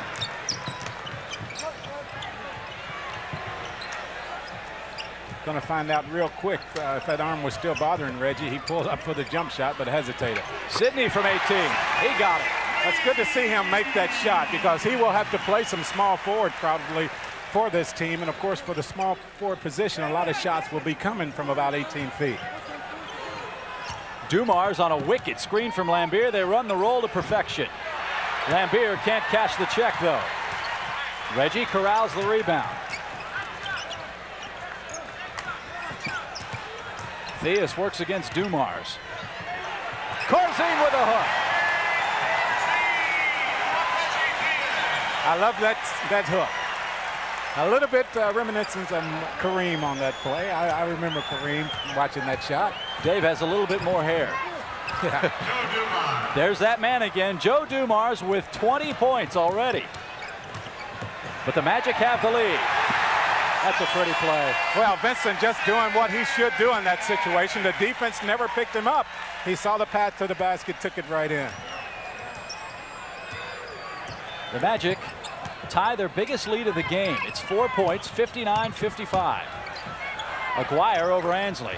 [SPEAKER 3] Going to find out real quick if that arm was still bothering Reggie. He pulled up for the jump shot, but hesitated.
[SPEAKER 2] Sidney from 18. He got it.
[SPEAKER 3] That's good to see him make that shot because he will have to play some small forward probably for this team. And, of course, for the small forward position, a lot of shots will be coming from about 18 feet.
[SPEAKER 2] Dumars on a wicked screen from Lambier. They run the roll to perfection. Lambier can't cash the check, though. Reggie corrals the rebound. Theus works against Dumars. Corzine with a hook.
[SPEAKER 3] I love that hook. A little bit reminiscent of Kareem on that play. I remember Kareem watching that shot.
[SPEAKER 2] Dave has a little bit more hair.
[SPEAKER 3] Yeah.
[SPEAKER 2] There's that man again, Joe Dumars with 20 points already. but the Magic have the lead. That's a pretty play.
[SPEAKER 3] Well, Vincent just doing what he should do in that situation. The defense never picked him up. He saw the path to the basket, took it right in.
[SPEAKER 2] The Magic tie their biggest lead of the game. It's 4 points, 59-55. Aguirre over Ansley.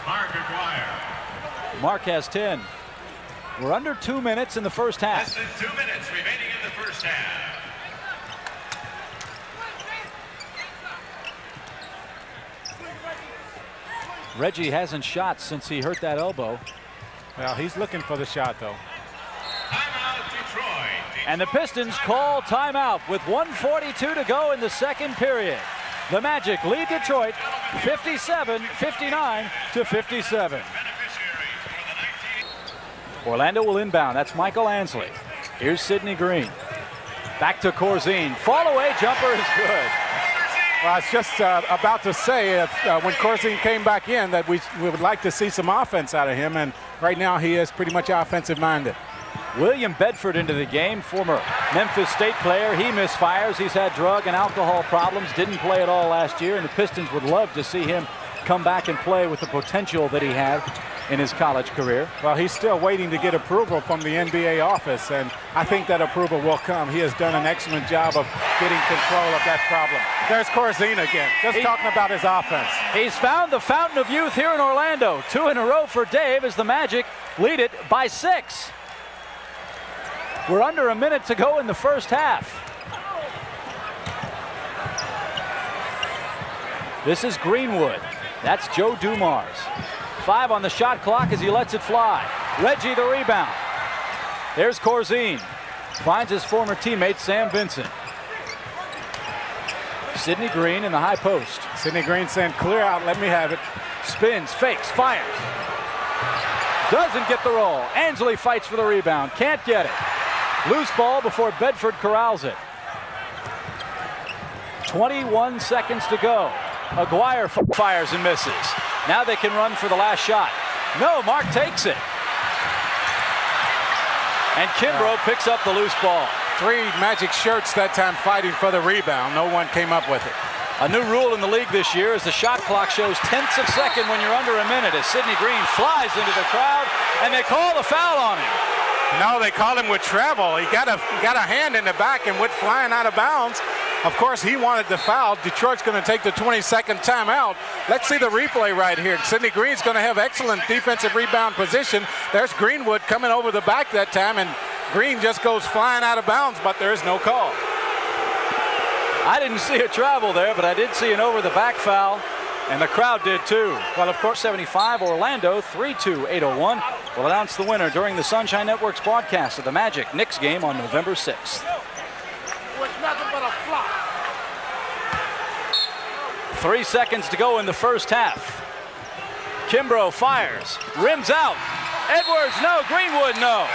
[SPEAKER 4] Mark Aguirre.
[SPEAKER 2] Mark has 10. We're under 2 minutes in the first half.
[SPEAKER 4] Less than 2 minutes remaining in the first half.
[SPEAKER 2] Reggie hasn't shot since he hurt that elbow.
[SPEAKER 3] Well, he's looking for the shot, though.
[SPEAKER 4] Timeout, Detroit.
[SPEAKER 2] And the Pistons call timeout with 1:42 to go in the second period. The Magic lead Detroit 57-59 to 57. Orlando will inbound. That's Michael Ansley. Here's Sidney Green. Back to Corzine. Fall away jumper is good.
[SPEAKER 3] Well, I was just about to say when Corzine came back in that we would like to see some offense out of him, and right now he is pretty much offensive minded.
[SPEAKER 2] William Bedford into the game, former Memphis State player. He misfires. He's had drug and alcohol problems. Didn't play at all last year, and the Pistons would love to see him come back and play with the potential that he had in his college career.
[SPEAKER 3] Well, he's still waiting to get approval from the NBA office, and I think that approval will come. He has done an excellent job of getting control of that problem. There's Corzine again, just talking about his offense.
[SPEAKER 2] He's found the fountain of youth here in Orlando. 2 in a row for Dave as the Magic lead it by 6. We're under a minute to go in the first half. This is Greenwood. That's Joe Dumars. 5 on the shot clock as he lets it fly. Reggie the rebound. There's Corzine. Finds his former teammate Sam Vincent. Sidney Green in the high post.
[SPEAKER 3] Sidney Green saying, clear out, let me have it.
[SPEAKER 2] Spins, fakes, fires. Doesn't get the roll. Ansley fights for the rebound. Can't get it. Loose ball before Bedford corrals it. 21 seconds to go. Aguirre fires and misses. Now they can run for the last shot. No, Mark takes it. And Kimbrough picks up the loose ball.
[SPEAKER 3] 3 Magic shirts that time fighting for the rebound. No one came up with it.
[SPEAKER 2] A new rule in the league this year is the shot clock shows tenths of a second when you're under a minute as Sidney Green flies into the crowd, and they call the foul on him.
[SPEAKER 3] No, they called him with travel. He got a hand in the back and went flying out of bounds. Of course, he wanted the foul. Detroit's going to take the 22nd timeout. Let's see the replay right here. Sidney Green's going to have excellent defensive rebound position. There's Greenwood coming over the back that time, and Green just goes flying out of bounds, but there is no call.
[SPEAKER 2] I didn't see a travel there, but I did see an over-the-back foul, and the crowd did too. Well, of course, 75 Orlando, 3-2-801 will announce the winner during the Sunshine Network's broadcast of the Magic-Knicks game on November 6th.
[SPEAKER 5] Was nothing but a flop.
[SPEAKER 2] 3 seconds to go in the first half. Kimbrough fires, rims out. Edwards, no. Greenwood, no.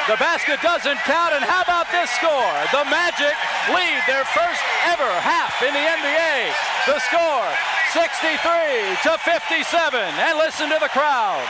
[SPEAKER 2] The basket doesn't count, and how about this score? The Magic lead their first ever half in the NBA. The score, 63-57, and listen to the crowd.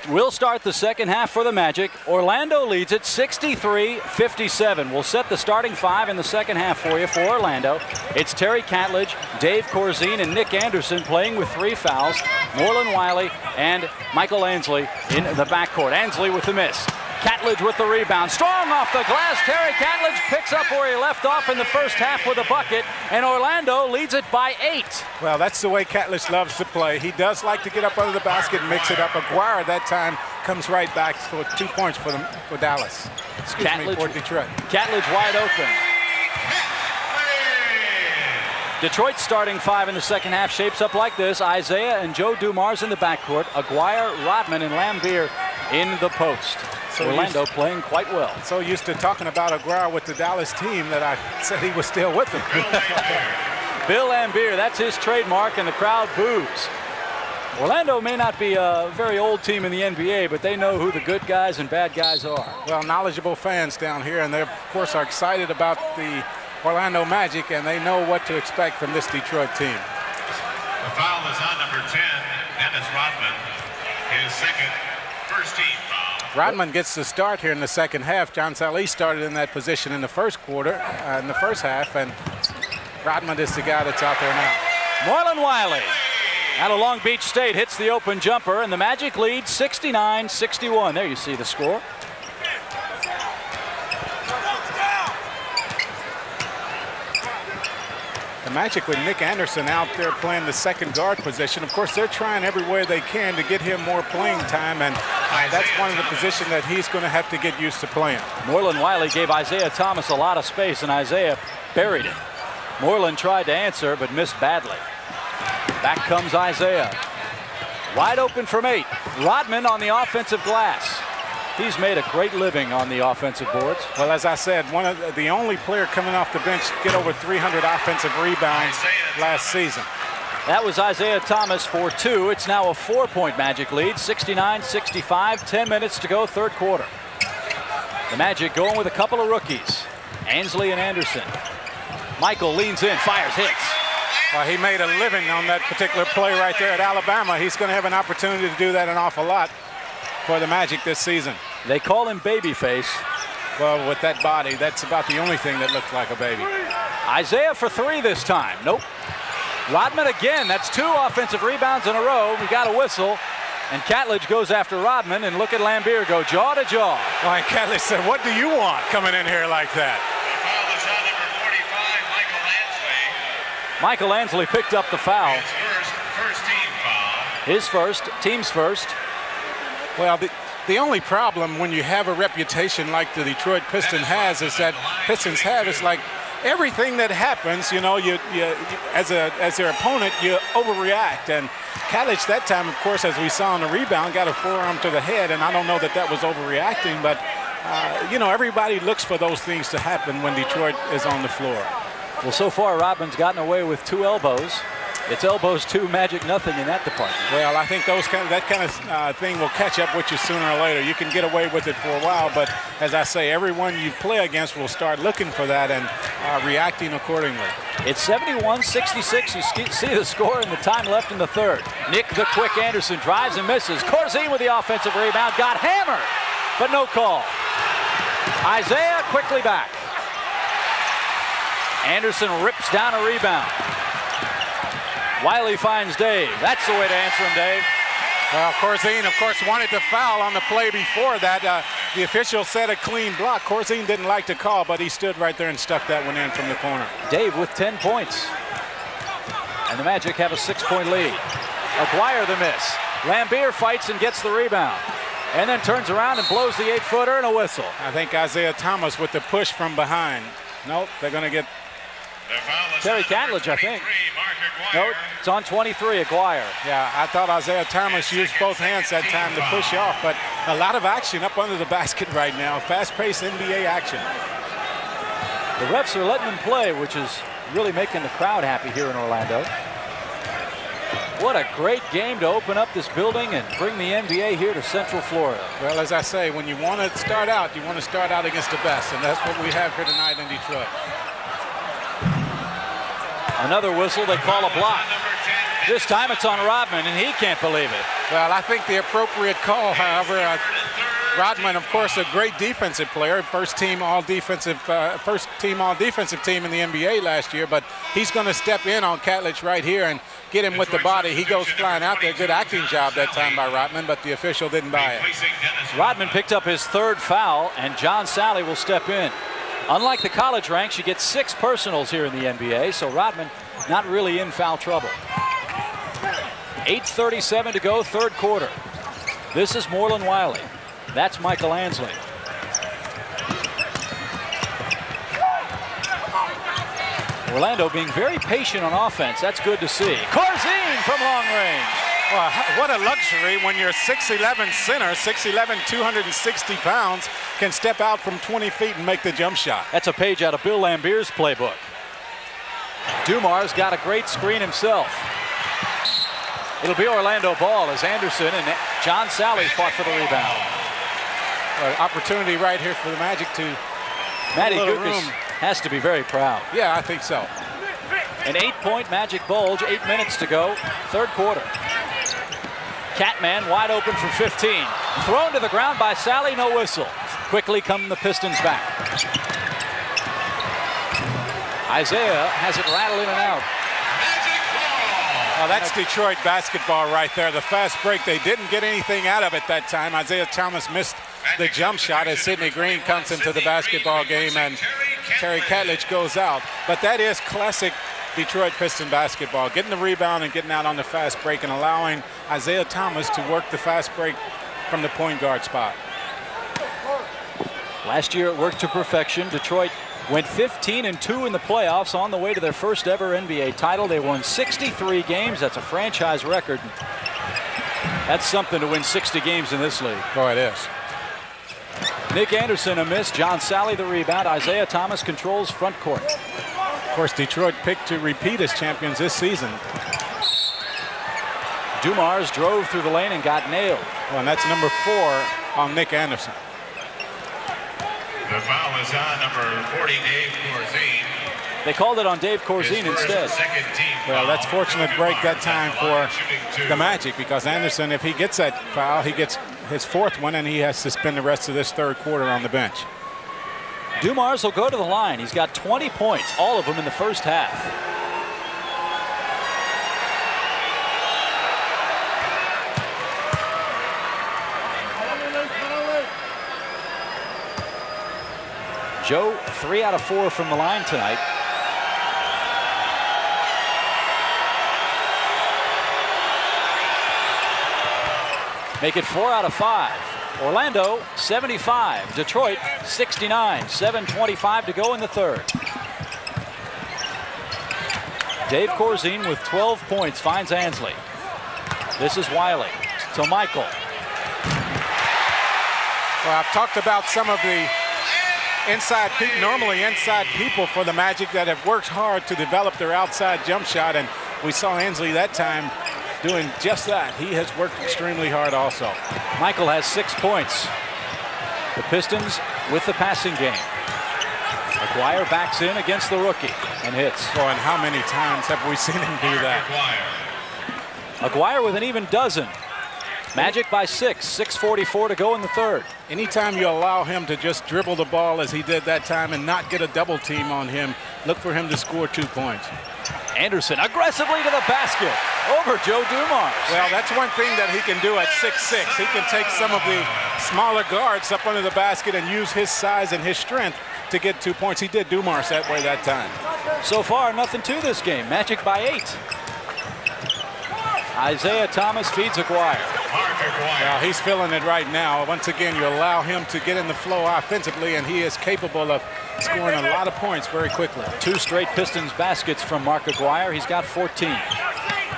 [SPEAKER 2] We'll start the second half for the Magic. Orlando leads it 63-57. We'll set the starting 5 in the second half for you for Orlando. It's Terry Catledge, Dave Corzine, and Nick Anderson playing with 3 fouls. Norlin Wiley and Michael Ansley in the backcourt. Ansley with the miss. Catledge with the rebound. Strong off the glass. Terry Catledge picks up where he left off in the first half with a bucket, and Orlando leads it by 8.
[SPEAKER 3] Well, that's the way Catledge loves to play. He does like to get up under the basket and mix it up. Aguirre that time comes right back for 2 points for Dallas. For Detroit.
[SPEAKER 2] Catledge wide open. Detroit's starting 5 in the second half shapes up like this. Isaiah and Joe Dumars in the backcourt. Aguirre, Rodman, and Lambier in the post. So Orlando playing quite well.
[SPEAKER 3] So used to talking about Aguirre with the Dallas team that I said he was still with them.
[SPEAKER 2] Bill Lambier, that's his trademark, and the crowd boos. Orlando may not be a very old team in the NBA, but they know who the good guys and bad guys are.
[SPEAKER 3] Well, knowledgeable fans down here, and they, of course, are excited about the Orlando Magic, and they know what to expect from this Detroit team.
[SPEAKER 4] The foul is on number 10, Dennis Rodman. His second first team foul.
[SPEAKER 3] Rodman gets the start here in the second half. John Sally started in that position in the first half, and Rodman is the guy that's out there now.
[SPEAKER 2] Moreland Wiley out of Long Beach State hits the open jumper, and the Magic lead 69-61. There you see the score.
[SPEAKER 3] The Magic with Nick Anderson out there playing the second guard position. Of course, they're trying every way they can to get him more playing time, and that's one of the positions that he's going to have to get used to playing.
[SPEAKER 2] Moreland Wiley gave Isaiah Thomas a lot of space, and Isaiah buried it. Moreland tried to answer, but missed badly. Back comes Isaiah. Wide open from 8. Rodman on the offensive glass. He's made a great living on the offensive boards.
[SPEAKER 3] Well, as I said, one of the only player coming off the bench to get over 300 offensive rebounds last season.
[SPEAKER 2] That was Isaiah Thomas for 2. It's now a 4-point Magic lead, 69-65, 10 minutes to go, third quarter. The Magic going with a couple of rookies, Ansley and Anderson. Michael leans in, fires, hits.
[SPEAKER 3] Well, he made a living on that particular play right there at Alabama. He's going to have an opportunity to do that an awful lot for the Magic this season.
[SPEAKER 2] They call him Babyface.
[SPEAKER 3] Well, with that body, that's about the only thing that looks like a baby.
[SPEAKER 2] Isaiah for 3 this time. Nope. Rodman again. That's 2 offensive rebounds in a row. We got a whistle. And Catledge goes after Rodman, and look at Lambier go jaw to jaw.
[SPEAKER 3] Well, and Catledge said, what do you want coming in here like that?
[SPEAKER 2] Michael Ansley picked up the foul.
[SPEAKER 4] First team foul.
[SPEAKER 2] His first, team's first.
[SPEAKER 3] Well, the only problem when you have a reputation like the Detroit Pistons has is that it's like everything that happens, you know, you as their opponent, you overreact. And Catledge that time, of course, as we saw on the rebound, got a forearm to the head, and I don't know that was overreacting, but you know, everybody looks for those things to happen when Detroit is on the floor.
[SPEAKER 2] Well, so far, Rodman's gotten away with 2 elbows. It's elbows 2, Magic nothing in that department.
[SPEAKER 3] Well, I think that kind of thing will catch up with you sooner or later. You can get away with it for a while, but as I say, everyone you play against will start looking for that and reacting accordingly.
[SPEAKER 2] It's 71-66. You see the score and the time left in the third. Nick the Quick Anderson drives and misses. Corzine with the offensive rebound. Got hammered, but no call. Isaiah quickly back. Anderson rips down a rebound. Wiley finds Dave. That's the way to answer him, Dave.
[SPEAKER 3] Well, Corzine, of course, wanted to foul on the play before that. The official said a clean block. Corzine didn't like to call, but he stood right there and stuck that one in from the corner.
[SPEAKER 2] Dave with 10 points. And the Magic have a 6-point lead. Aguirre the miss. Lambier fights and gets the rebound. And then turns around and blows the 8-footer and a whistle.
[SPEAKER 3] I think Isaiah Thomas with the push from behind. Nope, they're going to get
[SPEAKER 2] Terry Catledge, I think. No, it's on 23, Aguirre.
[SPEAKER 3] Yeah, I thought Isaiah Thomas used both hands that time to push off, but a lot of action up under the basket right now. Fast-paced NBA action.
[SPEAKER 2] The refs are letting them play, which is really making the crowd happy here in Orlando. What a great game to open up this building and bring the NBA here to Central Florida.
[SPEAKER 3] Well, as I say, when you want to start out, you want to start out against the best, and that's what we have here tonight in Detroit.
[SPEAKER 2] Another whistle, they call a block. This time it's on Rodman, and he can't believe it.
[SPEAKER 3] Well, I think the appropriate call, however, Rodman, of course, a great defensive player, first team all defensive team in the NBA last year, but he's going to step in on Catledge right here and get him with the body. He goes flying out there. Good acting job that time by Rodman, but the official didn't buy it.
[SPEAKER 2] Rodman picked up his 3rd foul, and John Sally will step in. Unlike the college ranks, you get 6 personals here in the NBA, so Rodman not really in foul trouble. 8:37 to go, third quarter. This is Moreland Wiley. That's Michael Ansley. Orlando being very patient on offense. That's good to see. Corzine from long range.
[SPEAKER 3] Well, what a luxury when your 6'11 center, 6'11", 260 pounds, can step out from 20 feet and make the jump shot.
[SPEAKER 2] That's a page out of Bill Lambier's playbook. Dumar's got a great screen himself. It'll be Orlando ball as Anderson and John Sally fought for the rebound.
[SPEAKER 3] Opportunity right here for the Magic to
[SPEAKER 2] Matty Gukas has to be very proud.
[SPEAKER 3] Yeah, I think so.
[SPEAKER 2] An 8-point Magic bulge, 8 minutes to go, third quarter. Catman wide open for 15. Thrown to the ground by Sally, no whistle. Quickly come the Pistons back. Isaiah has it rattle in and out.
[SPEAKER 3] Well, that's Detroit basketball right there. The fast break, they didn't get anything out of it that time. Isaiah Thomas missed the jump shot as Sidney Green comes into the basketball game and Terry Catledge goes out. But that is classic Detroit Piston basketball, getting the rebound and getting out on the fast break and allowing Isaiah Thomas to work the fast break from the point guard spot.
[SPEAKER 2] Last year it worked to perfection. Detroit went 15-2 in the playoffs on the way to their first ever NBA title. They won 63 games. That's a franchise record. That's something to win 60 games in this league.
[SPEAKER 3] Oh, it is.
[SPEAKER 2] Nick Anderson a miss. John Sally the rebound. Isaiah Thomas controls front court.
[SPEAKER 3] Of course, Detroit picked to repeat as champions this season.
[SPEAKER 2] Dumars drove through the lane and got nailed.
[SPEAKER 3] Well, and that's number 4 on Nick Anderson.
[SPEAKER 4] The foul is on number 40, Dave Corzine.
[SPEAKER 2] They called it on Dave Corzine instead.
[SPEAKER 3] Well, that's fortunate break that time for the Magic, because Anderson, if he gets that foul, he gets his 4th one, and he has to spend the rest of this 3rd quarter on the bench.
[SPEAKER 2] Dumars will go to the line. He's got 20 points, all of them in the first half. Joe, 3 out of 4 from the line tonight. Make it 4 out of 5. Orlando 75, Detroit 69, 7:25 to go in the 3rd. Dave Corzine with 12 points finds Ansley. This is Wiley to Michael.
[SPEAKER 3] Well, I've talked about some of the normally inside people for the Magic that have worked hard to develop their outside jump shot, and we saw Ansley that time doing just that. He has worked extremely hard also.
[SPEAKER 2] Michael has 6 points. The Pistons with the passing game. McGuire backs in against the rookie and hits.
[SPEAKER 3] Oh, and how many times have we seen him do that?
[SPEAKER 2] McGuire with an even dozen. Magic by 6, 6:44 to go in the 3rd.
[SPEAKER 3] Anytime you allow him to just dribble the ball as he did that time and not get a double team on him, look for him to score 2 points.
[SPEAKER 2] Anderson aggressively to the basket over Joe Dumars.
[SPEAKER 3] Well, that's one thing that he can do at 6'6". He can take some of the smaller guards up under the basket and use his size and his strength to get 2 points. He did Dumars that way that time.
[SPEAKER 2] So far, nothing to this game. Magic by 8. Isaiah Thomas feeds Aguirre.
[SPEAKER 3] Well, he's feeling it right now. Once again, you allow him to get in the flow offensively, and he is capable of scoring a lot of points very quickly.
[SPEAKER 2] 2 straight Pistons baskets from Mark Aguirre. He's got 14.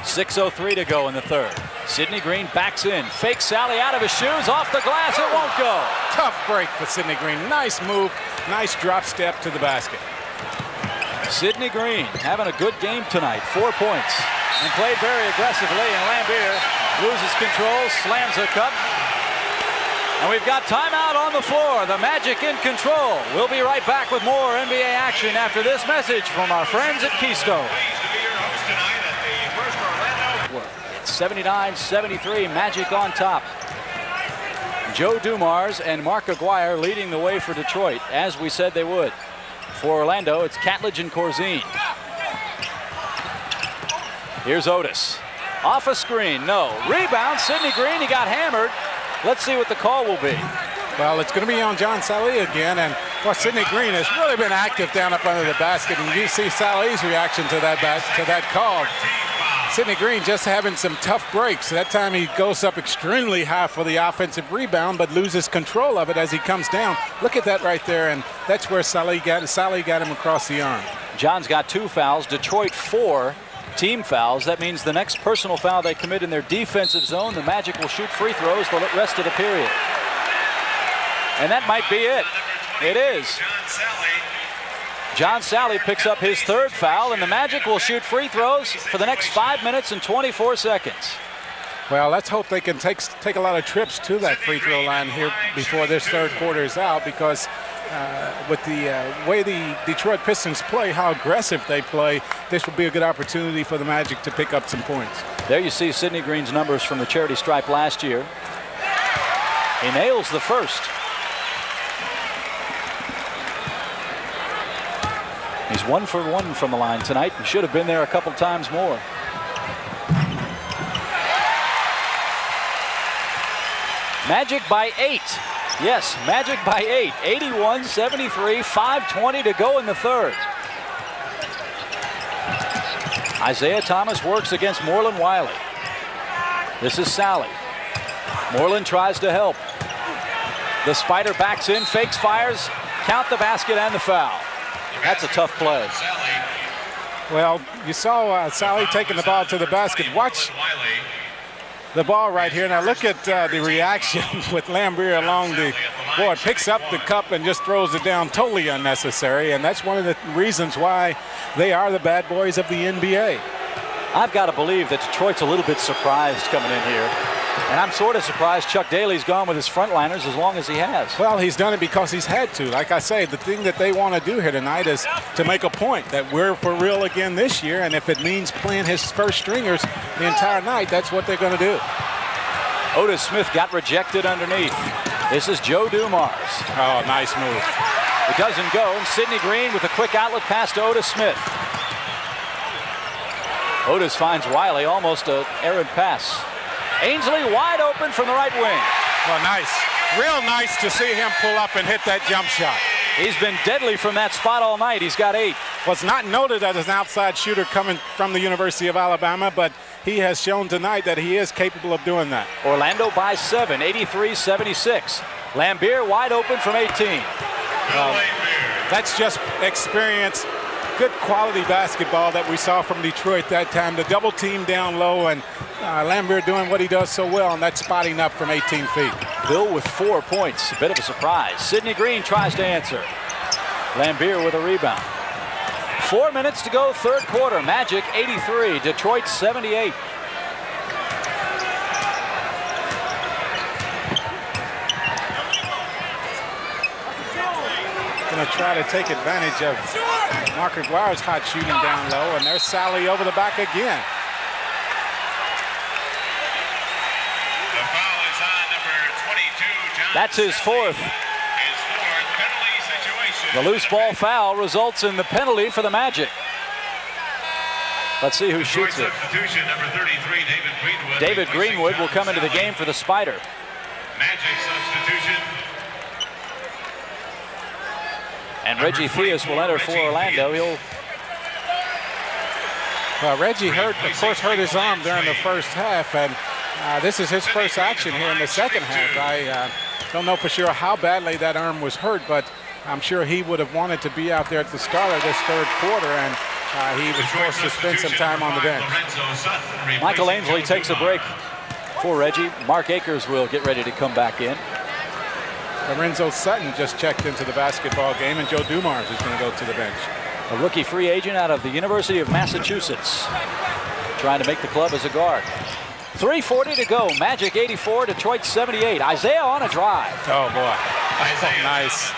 [SPEAKER 2] 6:03 to go in the 3rd. Sidney Green backs in. Fake Sally out of his shoes. Off the glass. It won't go.
[SPEAKER 3] Tough break for Sidney Green. Nice move. Nice drop step to the basket.
[SPEAKER 2] Sidney Green having a good game tonight. 4 points. And played very aggressively. And Lambier loses control. Slams a cup. And we've got timeout on the floor. The Magic in control. We'll be right back with more NBA action after this message from our friends at Keystone. It's 79-73, Magic on top. Joe Dumars and Mark Aguirre leading the way for Detroit, as we said they would. For Orlando, it's Catledge and Corzine. Here's Otis. Off a screen, no. Rebound, Sidney Green, he got hammered. Let's see what the call will be.
[SPEAKER 3] Well, it's going to be on John Sally again, and well, Sidney Green has really been active down up under the basket, and you see Sally's reaction to that call. Sidney Green just having some tough breaks. That time he goes up extremely high for the offensive rebound, but loses control of it as he comes down. Look at that right there, and that's where Sally got him across the arm.
[SPEAKER 2] John's got 2 fouls, Detroit 4 team fouls. That means the next personal foul they commit in their defensive zone, the Magic will shoot free throws the rest of the period. And that might be it. It is. John Sally picks up his 3rd foul, and the Magic will shoot free throws for the next 5 minutes and 24 seconds.
[SPEAKER 3] Well, let's hope they can take a lot of trips to that free throw line here before this 3rd quarter is out, because with the way the Detroit Pistons play, how aggressive they play, this will be a good opportunity for the Magic to pick up some points.
[SPEAKER 2] There you see Sidney Green's numbers from the charity stripe last year. He nails the first. He's 1 for 1 from the line tonight and should have been there a couple times more. Magic by 8. Yes, Magic by 8. 81-73, 5:20 to go in the third. Isaiah Thomas works against Moreland Wiley. This is Sally. Moreland tries to help. The Spider backs in, fakes, fires, count the basket and the foul. That's a tough play.
[SPEAKER 3] Well, you saw Sally taking the ball to the basket. Watch the ball right here. Now look at the reaction with Lambier along the board. Picks up the cup and just throws it down, totally unnecessary. And that's one of the reasons why they are the bad boys of the NBA.
[SPEAKER 2] I've got to believe that Detroit's a little bit surprised coming in here. And I'm sort of surprised Chuck Daly's gone with his frontliners as long as he has.
[SPEAKER 3] Well, he's done it because he's had to. Like I say, the thing that they want to do here tonight is to make a point that we're for real again this year. And if it means playing his first stringers the entire night, that's what they're going to do.
[SPEAKER 2] Otis Smith got rejected underneath. This is Joe Dumars.
[SPEAKER 3] Oh, nice move.
[SPEAKER 2] It doesn't go. And Sidney Green with a quick outlet pass to Otis Smith. Otis finds Wiley, almost an errant pass. Ainsley wide open from the right wing.
[SPEAKER 3] Well, nice. Real nice to see him pull up and hit that jump shot.
[SPEAKER 2] He's been deadly from that spot all night. He's got 8.
[SPEAKER 3] Was not noted as an outside shooter coming from the University of Alabama, but he has shown tonight that he is capable of doing that.
[SPEAKER 2] Orlando by 7, 83-76. Lambier wide open from 18.
[SPEAKER 3] That's just experience. Good quality basketball that we saw from Detroit that time. The double team down low and Lambier doing what he does so well, and that's spotting up from 18 feet.
[SPEAKER 2] Bill with 4 points, a bit of a surprise. Sidney Green tries to answer. Lambier with a rebound. 4 minutes to go, third quarter. Magic 83, Detroit 78.
[SPEAKER 3] Going to try to take advantage of Mark Aguirre's hot shooting down low, and there's Sally over the back again.
[SPEAKER 4] The foul is on number 22, John.
[SPEAKER 2] That's his fourth.
[SPEAKER 4] His fourth penalty situation.
[SPEAKER 2] The loose ball foul results in the penalty for the Magic. Let's see who
[SPEAKER 4] Detroit
[SPEAKER 2] shoots it.
[SPEAKER 4] substitution, number 33, David Greenwood.
[SPEAKER 2] David
[SPEAKER 4] replacing
[SPEAKER 2] Greenwood will
[SPEAKER 4] John
[SPEAKER 2] come into the
[SPEAKER 4] Sally.
[SPEAKER 2] game for the Spider.
[SPEAKER 4] Magic substitution.
[SPEAKER 2] And Reggie Theus will enter for Orlando.
[SPEAKER 3] Reggie hurt his arm during the first half, and this is his first action here in the second half. I don't know for sure how badly that arm was hurt, but I'm sure he would have wanted to be out there at the start of this third quarter, and he was forced to spend some time on the bench.
[SPEAKER 2] Michael Ainsley takes a break for Reggie. Mark Akers will get ready to come back in.
[SPEAKER 3] Lorenzo Sutton just checked into the basketball game, and Joe Dumars is going to go to the bench.
[SPEAKER 2] A rookie free agent out of the University of Massachusetts, trying to make the club as a guard. 3:40 to go. Magic 84, Detroit 78. Isaiah on a drive.
[SPEAKER 3] Oh, boy. Oh, nice.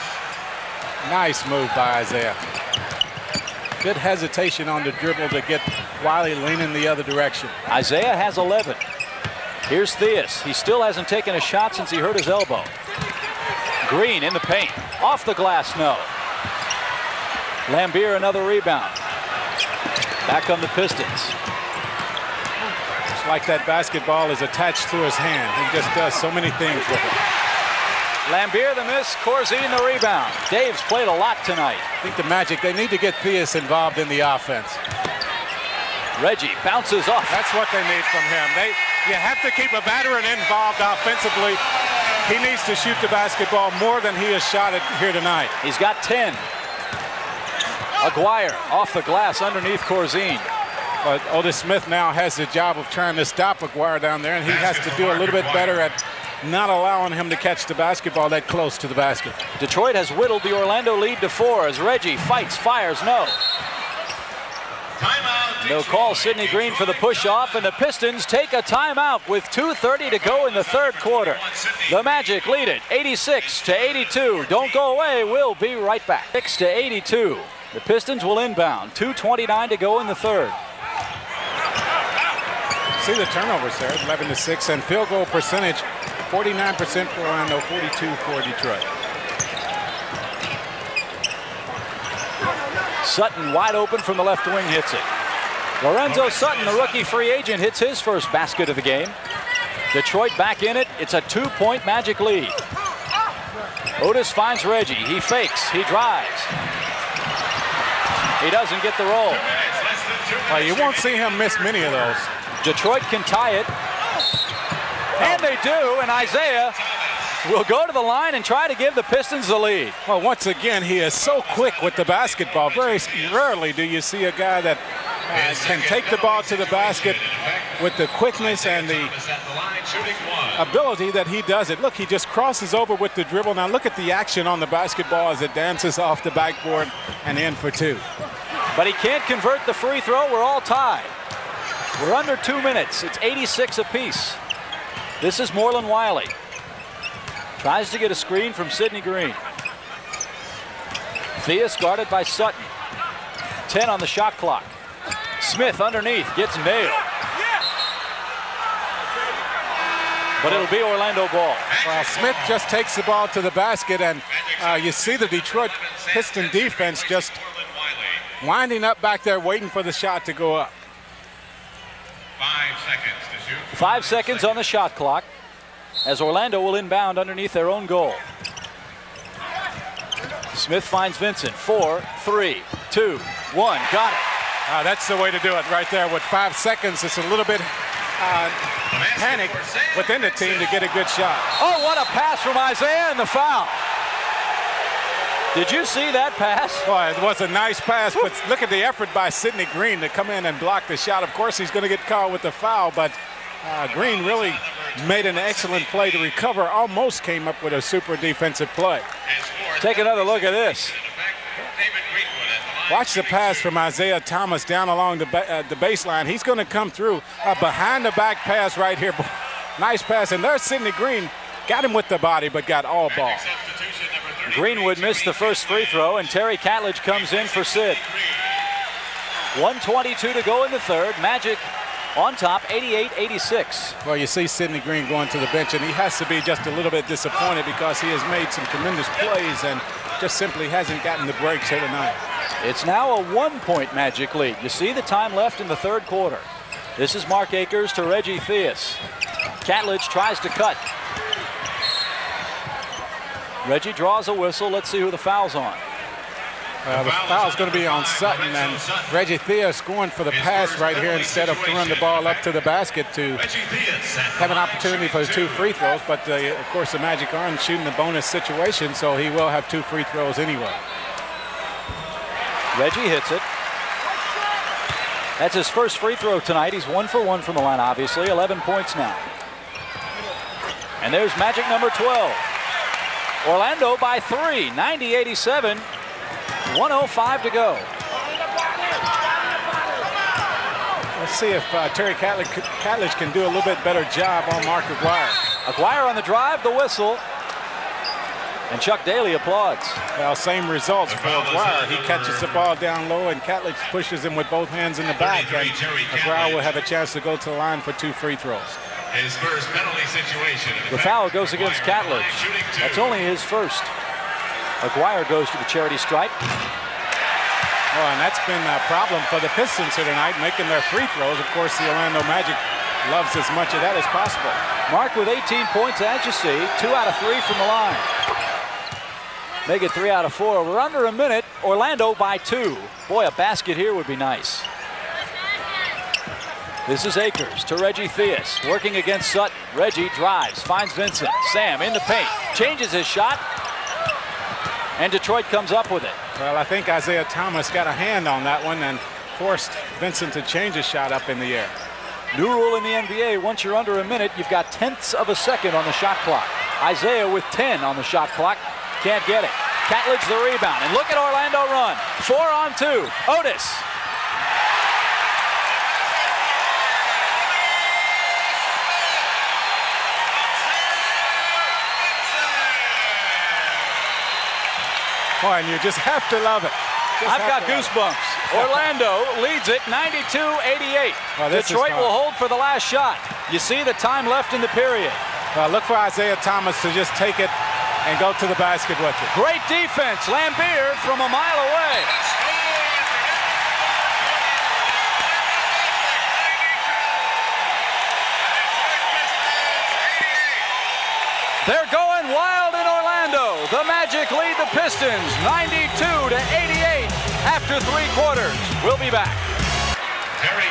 [SPEAKER 3] Nice move by Isaiah. Good hesitation on the dribble to get Wiley leaning the other direction.
[SPEAKER 2] Isaiah has 11. Here's Theus. He still hasn't taken a shot since he hurt his elbow. Green in the paint. Off the glass, no. Lambier another rebound. Back on the Pistons.
[SPEAKER 3] It's like that basketball is attached to his hand. He just does so many things with it.
[SPEAKER 2] Lambier the miss, Corzine the rebound. Dave's played a lot tonight.
[SPEAKER 3] I think the Magic, they need to get Theus involved in the offense.
[SPEAKER 2] Reggie bounces off.
[SPEAKER 3] That's what they need from him. You have to keep a veteran involved offensively. He needs to shoot the basketball more than he has shot it here tonight.
[SPEAKER 2] He's got 10. Aguirre off the glass underneath Corzine.
[SPEAKER 3] But Otis Smith now has the job of trying to stop Aguirre down there, and he has to do a little bit better at not allowing him to catch the basketball that close to the basket.
[SPEAKER 2] Detroit has whittled the Orlando lead to 4 as Reggie fights, fires, no.
[SPEAKER 4] Timeout,
[SPEAKER 2] They'll call Sidney Green for the push-off, and the Pistons take a timeout with 2:30 to go in the third quarter. The Magic lead it 86-82. Don't go away. We'll be right back. 6-82. The Pistons will inbound. 2:29 to go in the third.
[SPEAKER 3] See the turnovers there, 11-6, and field goal percentage, 49% for Orlando, 42 for Detroit.
[SPEAKER 2] Sutton wide open from the left wing, hits it. Lorenzo Sutton, the rookie free agent, hits his first basket of the game. Detroit back in it. It's a 2-point Magic lead. Otis finds Reggie. He fakes. He drives. He doesn't get the roll.
[SPEAKER 3] Well, you won't see him miss many of those.
[SPEAKER 2] Detroit can tie it. And they do, and Isaiah will go to the line and try to give the Pistons the lead.
[SPEAKER 3] Well, once again, he is so quick with the basketball. Very rarely do you see a guy that can take the ball to the basket with the quickness and the ability that he does it. Look, he just crosses over with the dribble. Now look at the action on the basketball as it dances off the backboard and in for two.
[SPEAKER 2] But he can't convert the free throw. We're all tied. We're under 2 minutes. It's 86 apiece. This is Moreland Wiley. Tries to get a screen from Sidney Green. Theus guarded by Sutton. 10 on the shot clock. Smith underneath, gets nailed. But it'll be Orlando ball.
[SPEAKER 3] Well, Smith just takes the ball to the basket, and you see the Detroit Piston defense just winding up back there, waiting for the shot to go up.
[SPEAKER 4] 5 seconds to shoot.
[SPEAKER 2] 5 seconds on the shot clock as Orlando will inbound underneath their own goal. Smith finds Vincent. 4, 3, 2, 1. Got it.
[SPEAKER 3] That's the way to do it right there. With 5 seconds, it's a little bit panic within the team to get a good shot.
[SPEAKER 2] Oh, what a pass from Isaiah and the foul. Did you see that pass?
[SPEAKER 3] Well, it was a nice pass, but look at the effort by Sidney Green to come in and block the shot. Of course, he's going to get caught with the foul, but Green really made an excellent play to recover. Almost came up with a super defensive play.
[SPEAKER 2] Take another look at this.
[SPEAKER 3] Watch the pass from Isaiah Thomas down along the baseline. He's going to come through a behind-the-back pass right here. Nice pass, and there's Sidney Green. Got him with the body, but got all ball.
[SPEAKER 2] Greenwood missed the first free throw, and Terry Catledge comes in for Sid. 1:22 to go in the third. Magic on top, 88-86.
[SPEAKER 3] Well, you see Sidney Green going to the bench, and he has to be just a little bit disappointed because he has made some tremendous plays and just simply hasn't gotten the breaks here tonight.
[SPEAKER 2] It's now a 1-point Magic lead. You see the time left in the third quarter. This is Mark Akers to Reggie Theus. Catledge tries to cut. Reggie draws a whistle. Let's see who the foul's on.
[SPEAKER 3] The foul's going to be on Sutton, and Reggie Theus going for the pass right here instead of throwing the ball up to the basket to have an opportunity for the 2 free throws. But, of course, the Magic aren't shooting the bonus situation, so he will have 2 free throws anyway.
[SPEAKER 2] Reggie hits it. That's his first free throw tonight. He's 1 for 1 from the line, obviously. 11 points now. And there's Magic number 12. Orlando by 3, 90-87, 1:05 to go.
[SPEAKER 3] Let's see if Terry Catledge can do a little bit better job on Mark Aguirre.
[SPEAKER 2] Aguirre on the drive, the whistle. And Chuck Daly applauds.
[SPEAKER 3] Well, same results for Aguirre. He catches the ball down low, and Catledge pushes him with both hands in the back. And Aguirre will have a chance to go to the line for 2 free throws.
[SPEAKER 4] His first penalty situation.
[SPEAKER 2] The foul goes against Catledge. That's only his first. Aguirre goes to the charity stripe.
[SPEAKER 3] Oh, and that's been a problem for the Pistons here tonight, making their free throws. Of course, the Orlando Magic loves as much of that as possible.
[SPEAKER 2] Mark with 18 points, as you see. 2 out of 3 from the line. Make it 3 out of 4. We're under a minute. Orlando by 2. Boy, a basket here would be nice. This is Akers to Reggie Theus, working against Sutton. Reggie drives, finds Vincent. Sam in the paint, changes his shot, and Detroit comes up with it.
[SPEAKER 3] Well, I think Isaiah Thomas got a hand on that one and forced Vincent to change his shot up in the air.
[SPEAKER 2] New rule in the NBA, once you're under a minute, you've got tenths of a second on the shot clock. Isaiah with 10 on the shot clock, can't get it. Catledge the rebound, and look at Orlando run. 4 on 2, Otis.
[SPEAKER 3] Boy, and you just have to love it.
[SPEAKER 2] I've got goosebumps. Orlando leads it 92-88. Detroit will hold for the last shot. You see the time left in the period.
[SPEAKER 3] Look for Isaiah Thomas to just take it and go to the basket with it.
[SPEAKER 2] Great defense. Lambier from a mile away. They're going wild in Orlando. The Magic lead the Pistons 92-88 after 3 quarters. We'll be back.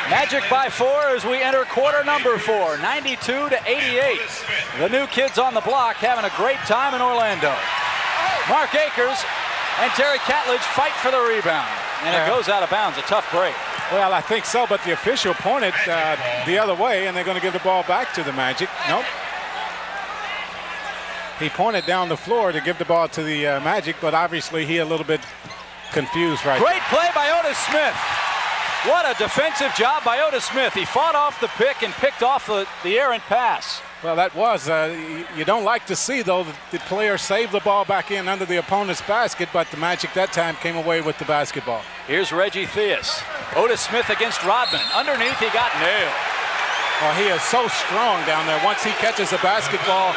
[SPEAKER 2] Magic by 4 as we enter quarter number 4, 92-88. The new kids on the block having a great time in Orlando. Mark Akers and Terry Catledge fight for the rebound, and it goes out of bounds. A tough break.
[SPEAKER 3] Well, I think so, but the official pointed the other way, and they're going to give the ball back to the Magic. Nope. He pointed down the floor to give the ball to the Magic, but obviously he a little bit confused right
[SPEAKER 2] Great play by Otis Smith. What a defensive job by Otis Smith. He fought off the pick and picked off the errant pass.
[SPEAKER 3] Well, that was, you don't like to see, though, the player save the ball back in under the opponent's basket, but the Magic that time came away with the basketball.
[SPEAKER 2] Here's Reggie Theus. Otis Smith against Rodman. Underneath, he got nailed.
[SPEAKER 3] Well, he is so strong down there. Once he catches a basketball,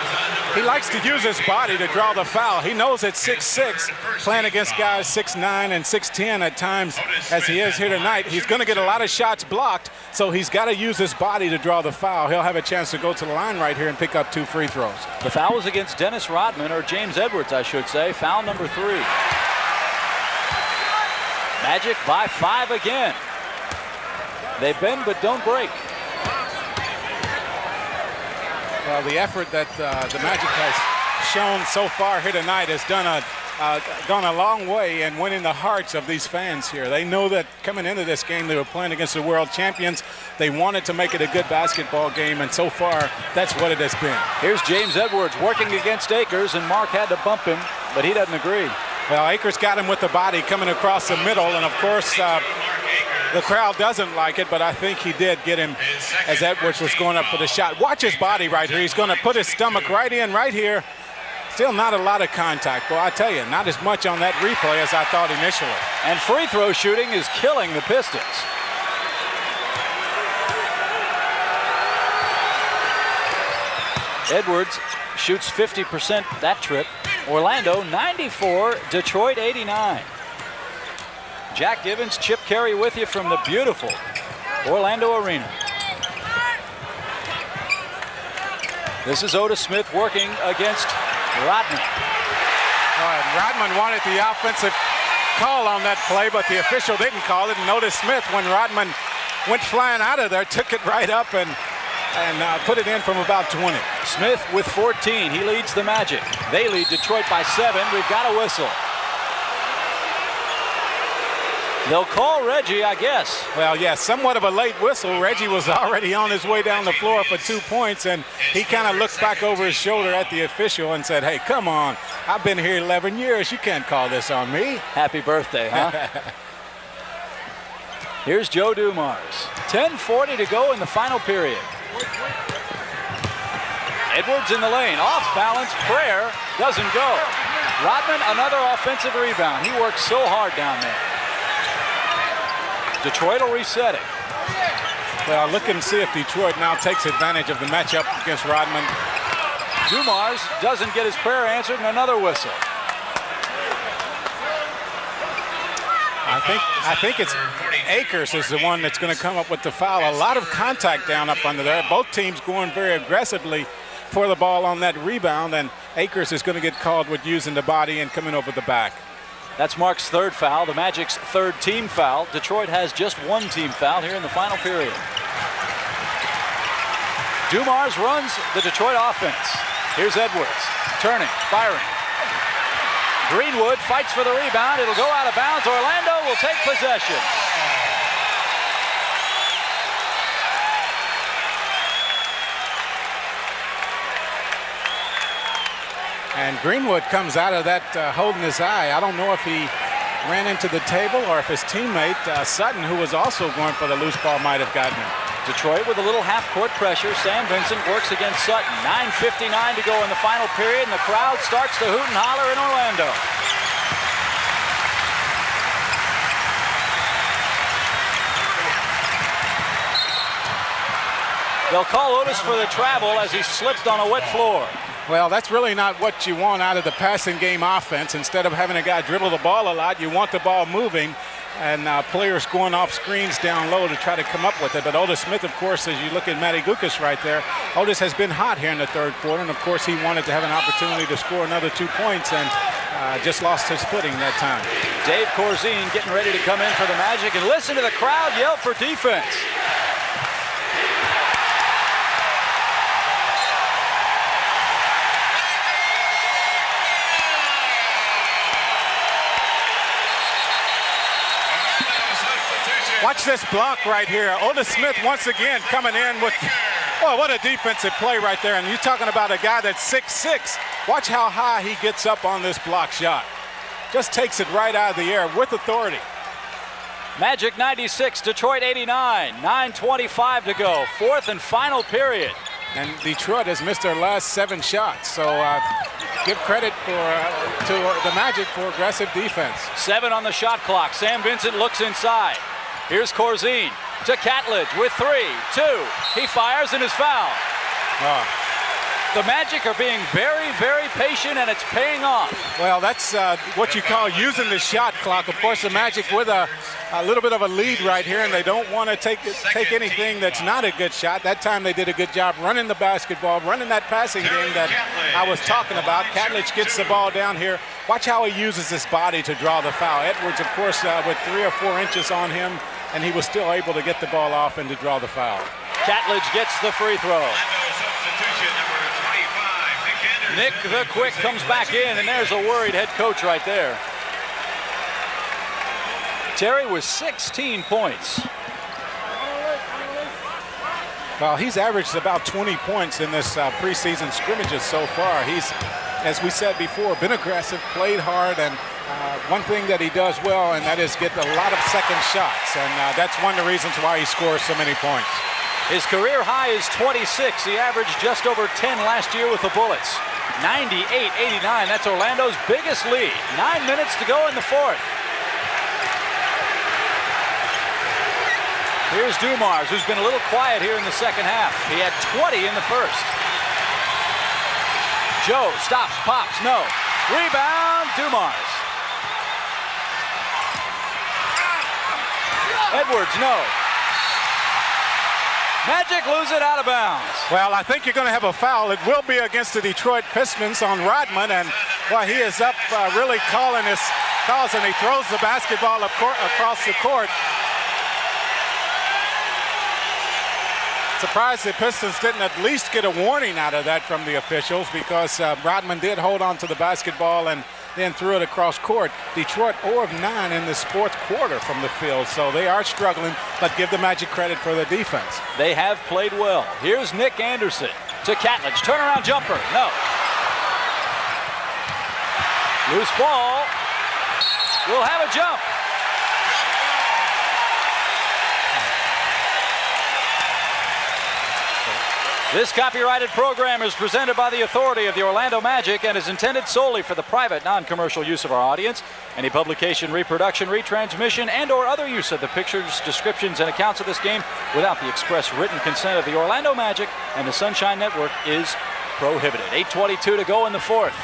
[SPEAKER 3] he likes to use his body to draw the foul. He knows at 6'6", playing against guys 6'9" and 6'10" at times, as he is here tonight, he's going to get a lot of shots blocked, so he's got to use his body to draw the foul. He'll have a chance to go to the line right here and pick up 2 free throws.
[SPEAKER 2] The foul was against Dennis Rodman, or James Edwards, I should say. Foul number 3. Magic by 5 again. They bend but don't break.
[SPEAKER 3] Well, the effort that the Magic has shown so far here tonight has gone a long way in winning the hearts of these fans here. They know that coming into this game, they were playing against the world champions. They wanted to make it a good basketball game, and so far, that's what it has been.
[SPEAKER 2] Here's James Edwards working against Akers, and Mark had to bump him, but he doesn't agree.
[SPEAKER 3] Well, Akers got him with the body coming across the middle, and of course, the crowd doesn't like it, but I think he did get him as Edwards was going up for the shot. Watch his body right here. He's going to put his stomach right in right here. Still not a lot of contact. Well, I tell you, not as much on that replay as I thought initially.
[SPEAKER 2] And free throw shooting is killing the Pistons. Edwards shoots 50% that trip. Orlando 94, Detroit 89. Jack Givens, Chip Carey with you from the beautiful Orlando Arena. This is Otis Smith working against Rodman.
[SPEAKER 3] Rodman wanted the offensive call on that play, but the official didn't call it. And Otis Smith, when Rodman went flying out of there, took it right up and put it in from about 20.
[SPEAKER 2] Smith with 14. He leads the Magic. They lead Detroit by 7. We've got a whistle. They'll call Reggie, I guess.
[SPEAKER 3] Well, yeah, somewhat of a late whistle. Reggie was already on his way down the floor for 2 points, and he kind of looked back over his shoulder at the official and said, hey, come on. I've been here 11 years. You can't call this on me.
[SPEAKER 2] Happy birthday, huh? Here's Joe Dumars. 10:40 to go in the final period. Edwards in the lane. Off balance. Prayer doesn't go. Rodman, another offensive rebound. He works so hard down there. Detroit will reset it.
[SPEAKER 3] Well, look and see if Detroit now takes advantage of the matchup against Rodman.
[SPEAKER 2] Dumars doesn't get his prayer answered, and another whistle.
[SPEAKER 3] I think it's Akers is the one that's going to come up with the foul. A lot of contact down up under there. Both teams going very aggressively for the ball on that rebound, and Akers is going to get called with using the body and coming over the back.
[SPEAKER 2] That's Mark's 3rd foul, the Magic's 3rd team foul. Detroit has just 1 team foul here in the final period. Dumars runs the Detroit offense. Here's Edwards, turning, firing. Greenwood fights for the rebound. It'll go out of bounds. Orlando will take possession.
[SPEAKER 3] And Greenwood comes out of that holding his eye. I don't know if he ran into the table or if his teammate, Sutton, who was also going for the loose ball, might have gotten him.
[SPEAKER 2] Detroit with a little half-court pressure. Sam Vincent works against Sutton. 9:59 to go in the final period, and the crowd starts to hoot and holler in Orlando. They'll call Otis for the travel as he slipped on a wet floor.
[SPEAKER 3] Well, that's really not what you want out of the passing game offense. Instead of having a guy dribble the ball a lot, you want the ball moving and players going off screens down low to try to come up with it. But Otis Smith, of course, as you look at Matty Gukas right there, Otis has been hot here in the third quarter. And, of course, he wanted to have an opportunity to score another 2 points and just lost his footing that time.
[SPEAKER 2] Dave Corzine getting ready to come in for the Magic. And listen to the crowd yell for defense.
[SPEAKER 3] Watch this block right here. Otis Smith once again coming in with, well, what a defensive play right there. And you're talking about a guy that's 6'6". Watch how high he gets up on this block shot. Just takes it right out of the air with authority.
[SPEAKER 2] Magic 96, Detroit 89. 9:25 to go. Fourth and final period.
[SPEAKER 3] And Detroit has missed their last 7 shots. So give credit to the Magic for aggressive defense.
[SPEAKER 2] 7 on the shot clock. Sam Vincent looks inside. Here's Corzine to Catledge with 3, 2. He fires and is fouled. The Magic are being very, very patient, and it's paying off.
[SPEAKER 3] Well, that's what you call using the shot clock. Of course, the Magic with a little bit of a lead right here, and they don't want to take anything that's not a good shot. That time they did a good job running the basketball, running that passing game that I was talking about. Catledge gets the ball down here. Watch how he uses his body to draw the foul. Edwards, of course, with 3 or 4 inches on him, and he was still able to get the ball off and to draw the foul.
[SPEAKER 2] Catledge gets the free throw. Nick the Quick comes back in, and there's a worried head coach right there. Terry with 16 points.
[SPEAKER 3] Well, he's averaged about 20 points in this preseason scrimmages so far. He's, as we said before, been aggressive, played hard, and one thing that he does well, and that is get a lot of second shots, and that's one of the reasons why he scores so many points.
[SPEAKER 2] His career high is 26. He averaged just over 10 last year with the Bullets. 98-89, that's Orlando's biggest lead. 9 minutes to go in the fourth. Here's Dumars, who's been a little quiet here in the second half. He had 20 in the first. Joe stops, pops, no. Rebound, Dumars. Edwards, no. Magic lose it out of bounds.
[SPEAKER 3] Well, I think you're going to have a foul. It will be against the Detroit Pistons on Rodman, and well, he is up really calling his calls, and he throws the basketball across the court. Surprised the Pistons didn't at least get a warning out of that from the officials, because Rodman did hold on to the basketball and then threw it across court. Detroit 0 of 9 in this fourth quarter from the field, so they are struggling, but give the Magic credit for the defense.
[SPEAKER 2] They have played well. Here's Nick Anderson to Catledge. Turnaround jumper, no. Loose ball. We'll have a jump. This copyrighted program is presented by the authority of the Orlando Magic and is intended solely for the private, non-commercial use of our audience. Any publication, reproduction, retransmission, and/or other use of the pictures, descriptions, and accounts of this game without the express written consent of the Orlando Magic and the Sunshine Network is prohibited. 8:22 to go in the fourth.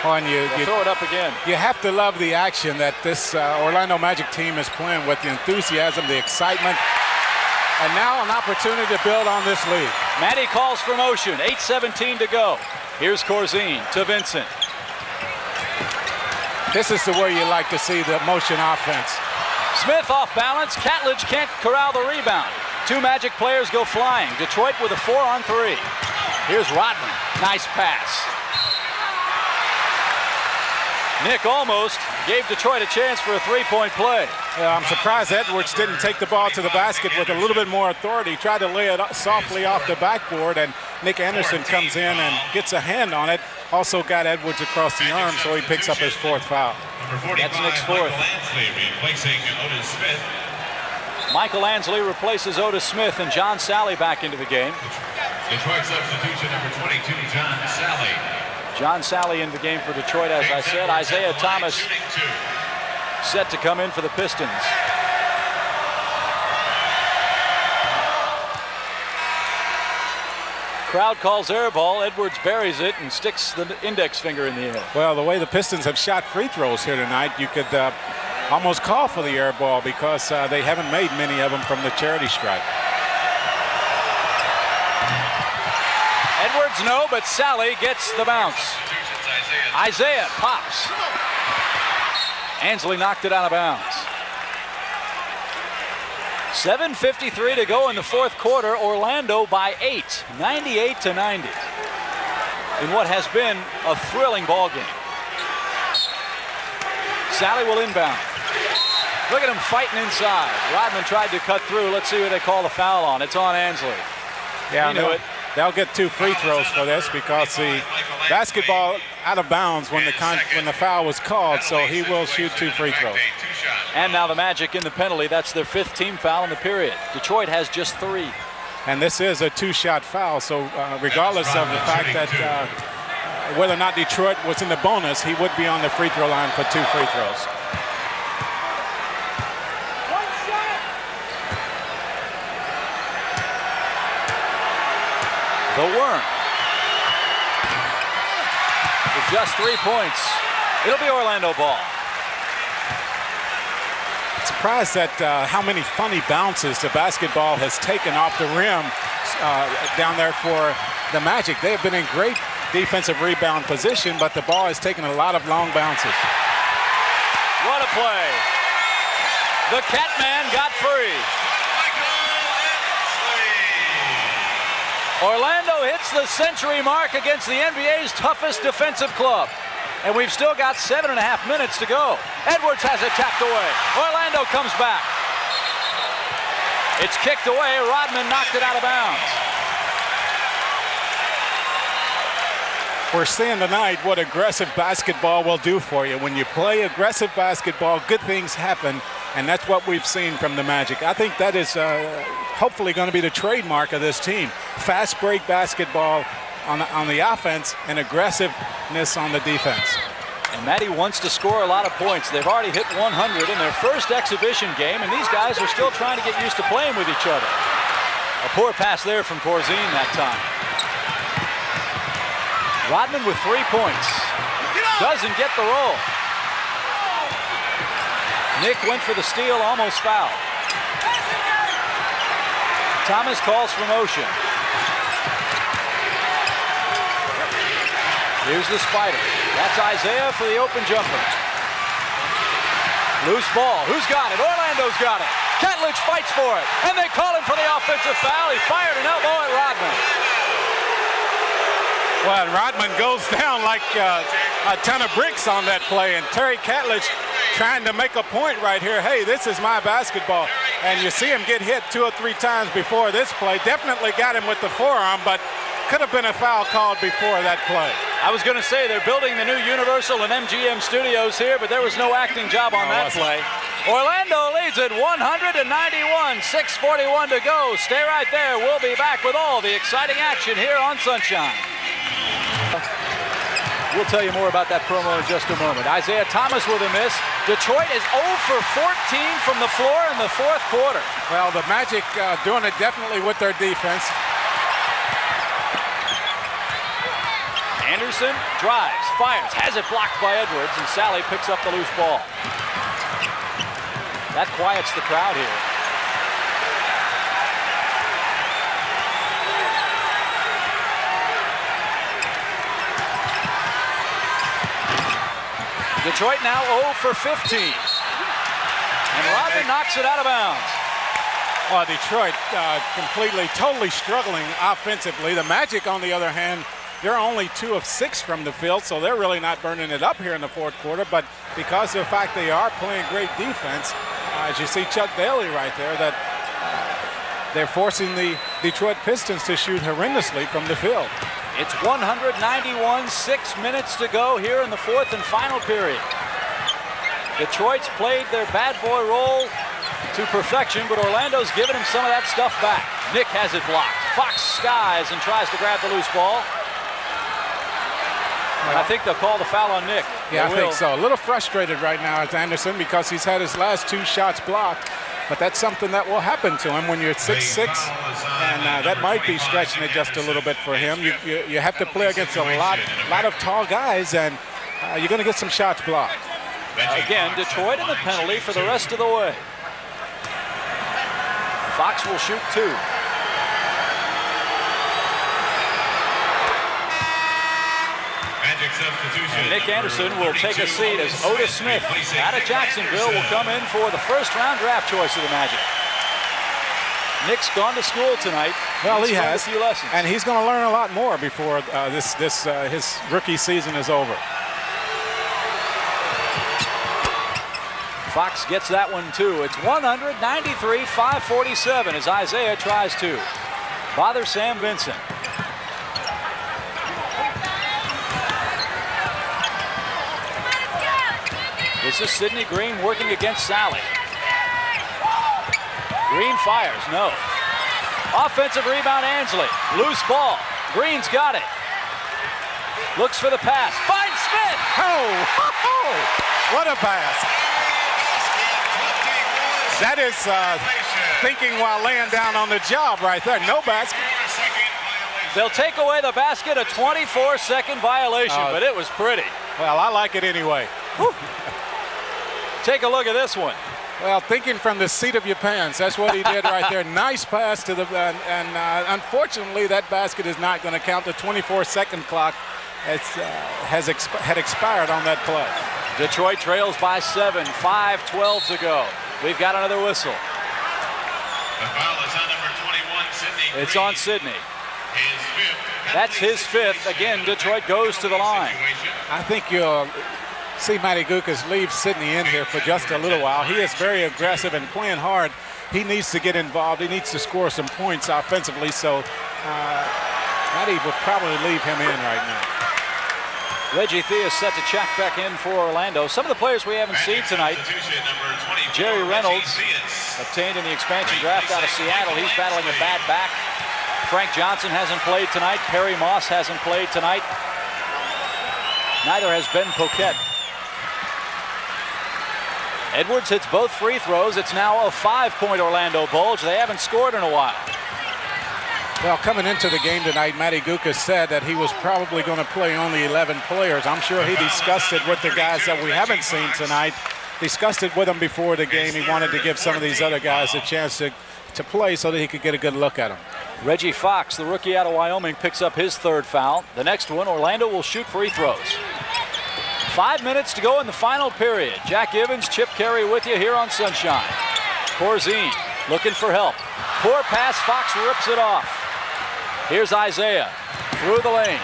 [SPEAKER 3] And you
[SPEAKER 2] throw it up again.
[SPEAKER 3] You have to love the action that this Orlando Magic team is playing with, the enthusiasm, the excitement. And now an opportunity to build on this lead.
[SPEAKER 2] Matty calls for motion. 8:17 to go. Here's Corzine to Vincent.
[SPEAKER 3] This is the way you like to see the motion offense.
[SPEAKER 2] Smith off balance. Catledge can't corral the rebound. 2 Magic players go flying. Detroit with a 4-on-3. Here's Rodman. Nice pass. Nick almost gave Detroit a chance for a 3-point play.
[SPEAKER 3] I'm surprised Edwards didn't take the ball to the basket with a little bit more authority. Tried to lay it softly off the backboard, and Nick Anderson comes in and gets a hand on it. Also got Edwards across the arm, so he picks up his 4th foul.
[SPEAKER 2] That's Nick's 4th.
[SPEAKER 4] Replacing Otis Smith.
[SPEAKER 2] Michael Ansley replaces Otis Smith, and John Sally back into the game.
[SPEAKER 4] Detroit substitution number 22, John Sally.
[SPEAKER 2] John Sally in the game for Detroit, as I said. Isaiah Thomas set to come in for the Pistons. Crowd calls air ball. Edwards buries it and sticks the index finger in the air.
[SPEAKER 3] Well, the way the Pistons have shot free throws here tonight, you could almost call for the air ball because they haven't made many of them from the charity stripe.
[SPEAKER 2] Edwards no, but Sally gets the bounce. Isaiah pops. Ansley knocked it out of bounds. 7:53 to go in the fourth quarter. Orlando by 8, 98-90. In what has been a thrilling ball game. Sally will inbound. Look at him fighting inside. Rodman tried to cut through. Let's see what they call the foul on. It's on Ansley.
[SPEAKER 3] Yeah,
[SPEAKER 2] he knew it.
[SPEAKER 3] They'll get 2 free throws for this because the basketball out of bounds when the foul was called, so he will shoot 2 free throws.
[SPEAKER 2] And now the Magic in the penalty. That's their 5th team foul in the period. Detroit has just 3.
[SPEAKER 3] And this is a 2-shot foul, so regardless of the fact that whether or not Detroit was in the bonus, he would be on the free throw line for 2 free throws.
[SPEAKER 2] The Worm. With just 3 points. It'll be Orlando ball.
[SPEAKER 3] Surprised at how many funny bounces the basketball has taken off the rim down there for the Magic. They have been in great defensive rebound position, but the ball has taken a lot of long bounces.
[SPEAKER 2] What a play. The Catman got free. Orlando hits the century mark against the NBA's toughest defensive club. And we've still got 7.5 minutes to go. Edwards has it tapped away. Orlando comes back. It's kicked away. Rodman knocked it out of bounds.
[SPEAKER 3] We're seeing tonight what aggressive basketball will do for you. When you play aggressive basketball, good things happen, and that's what we've seen from the Magic. I think that is hopefully going to be the trademark of this team. Fast break basketball on the offense and aggressiveness on the defense.
[SPEAKER 2] And Matty wants to score a lot of points. They've already hit 100 in their first exhibition game, and these guys are still trying to get used to playing with each other. A poor pass there from Corzine that time. Rodman with 3 points. Doesn't get the roll. Nick went for the steal, almost fouled. Thomas calls for motion. Here's the spider. That's Isaiah for the open jumper. Loose ball. Who's got it? Orlando's got it. Catledge fights for it. And they call him for the offensive foul. He fired an elbow at Rodman.
[SPEAKER 3] Well, Rodman goes down like a ton of bricks on that play. And Terry Catledge trying to make a point right here. Hey, this is my basketball. And you see him get hit 2 or 3 times before this play. Definitely got him with the forearm, but could have been a foul called before that play.
[SPEAKER 2] I was going to say they're building the new Universal and MGM studios here, but there was no acting job on that play. Orlando leads at 191, 6:41 to go. Stay right there. We'll be back with all the exciting action here on Sunshine. We'll tell you more about that promo in just a moment. Isaiah Thomas with a miss. Detroit is 0 for 14 from the floor in the fourth quarter.
[SPEAKER 3] Well, the Magic doing it definitely with their defense.
[SPEAKER 2] Anderson drives, fires, has it blocked by Edwards, and Sally picks up the loose ball. That quiets the crowd here. Detroit now 0 for 15. And Rodman knocks it out of bounds.
[SPEAKER 3] Well, Detroit completely, totally struggling offensively. The Magic, on the other hand, they're only 2 of 6 from the field, so they're really not burning it up here in the fourth quarter. But because of the fact they are playing great defense, as you see Chuck Daly right there, that they're forcing the Detroit Pistons to shoot horrendously from the field.
[SPEAKER 2] It's 191, 6 minutes to go here in the fourth and final period. Detroit's played their bad boy role to perfection, but Orlando's given him some of that stuff back. Nick has it blocked. Fox skies and tries to grab the loose ball. I think they'll call the foul on Nick.
[SPEAKER 3] Yeah, I think so. A little frustrated right now as Anderson because he's had his last 2 shots blocked. but that's something that will happen to him when you're 6'6", and that might be stretching it just a little bit for him. You have to play against a lot of tall guys, and you're going to get some shots blocked.
[SPEAKER 2] Again, Detroit in the penalty for the rest of the way. Fox will shoot 2. And Nick Anderson will take a seat as Otis Smith out of Jacksonville will come in for the first-round draft choice of the Magic. Nick's gone to school tonight.
[SPEAKER 3] Well, he has
[SPEAKER 2] a few lessons,
[SPEAKER 3] and he's going to learn a lot more before his rookie season is over.
[SPEAKER 2] Fox gets that one too. It's 193-547 as Isaiah tries to bother Sam Vincent. This is Sidney Green working against Sally. Green fires, no. Offensive rebound, Ansley. Loose ball. Green's got it. Looks for the pass. Finds Smith.
[SPEAKER 3] Oh, what a pass. That is thinking while laying down on the job right there. No basket.
[SPEAKER 2] They'll take away the basket, a 24-second violation, but it was pretty.
[SPEAKER 3] Well, I like it anyway.
[SPEAKER 2] Take a look at this one.
[SPEAKER 3] Well, thinking from the seat of your pants, that's what he did right there. Nice pass to the, and unfortunately that basket is not going to count. The 24-second clock had expired on that play.
[SPEAKER 2] Detroit trails by 7, 5:12 to go. We've got another whistle.
[SPEAKER 4] The foul is on number 21, Sidney Green.
[SPEAKER 2] It's on Sidney.
[SPEAKER 4] His fifth.
[SPEAKER 2] That's his fifth. Again, Detroit goes to the line.
[SPEAKER 3] I think you'll see Matty Gukas leave Sidney in here for just a little while. He is very aggressive and playing hard. He needs to get involved. He needs to score some points offensively, so Matty will probably leave him in right now.
[SPEAKER 2] Reggie Theus set to check back in for Orlando. Some of the players we haven't seen tonight. Jerry Reynolds, obtained in the expansion draft out of Seattle. He's battling a bad back. Frank Johnson hasn't played tonight. Perry Moss hasn't played tonight. Neither has Ben Poquette. Edwards hits both free throws. It's now a 5-point Orlando Bulge. They haven't scored in a while.
[SPEAKER 3] Well, coming into the game tonight, Matty Gukas said that he was probably going to play only 11 players. I'm sure he discussed it with the guys that we haven't seen tonight. Discussed it with them before the game. He wanted to give some of these other guys a chance to play so that he could get a good look at them.
[SPEAKER 2] Reggie Fox, the rookie out of Wyoming, picks up his third foul. The next one, Orlando will shoot free throws. 5 minutes to go in the final period. Jack Evans, Chip Carey with you here on Sunshine. Corzine looking for help. Poor pass, Fox rips it off. Here's Isaiah through the lane.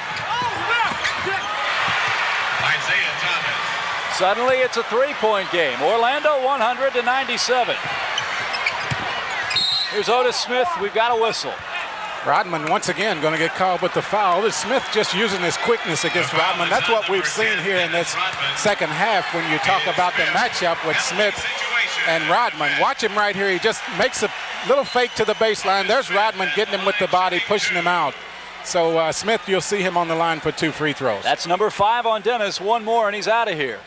[SPEAKER 4] Isaiah Thomas.
[SPEAKER 2] Suddenly it's a 3-point game. Orlando 100-97. Here's Otis Smith. We've got a whistle.
[SPEAKER 3] Rodman once again going to get called with the foul. Otis Smith just using his quickness against Rodman. That's what we've seen here in this second half when you talk about the matchup with Smith and Rodman. Watch him right here. He just makes a little fake to the baseline. There's Rodman getting him with the body, pushing him out. So Smith, you'll see him on the line for 2 free throws.
[SPEAKER 2] That's number 5 on Dennis. One more and he's out of here.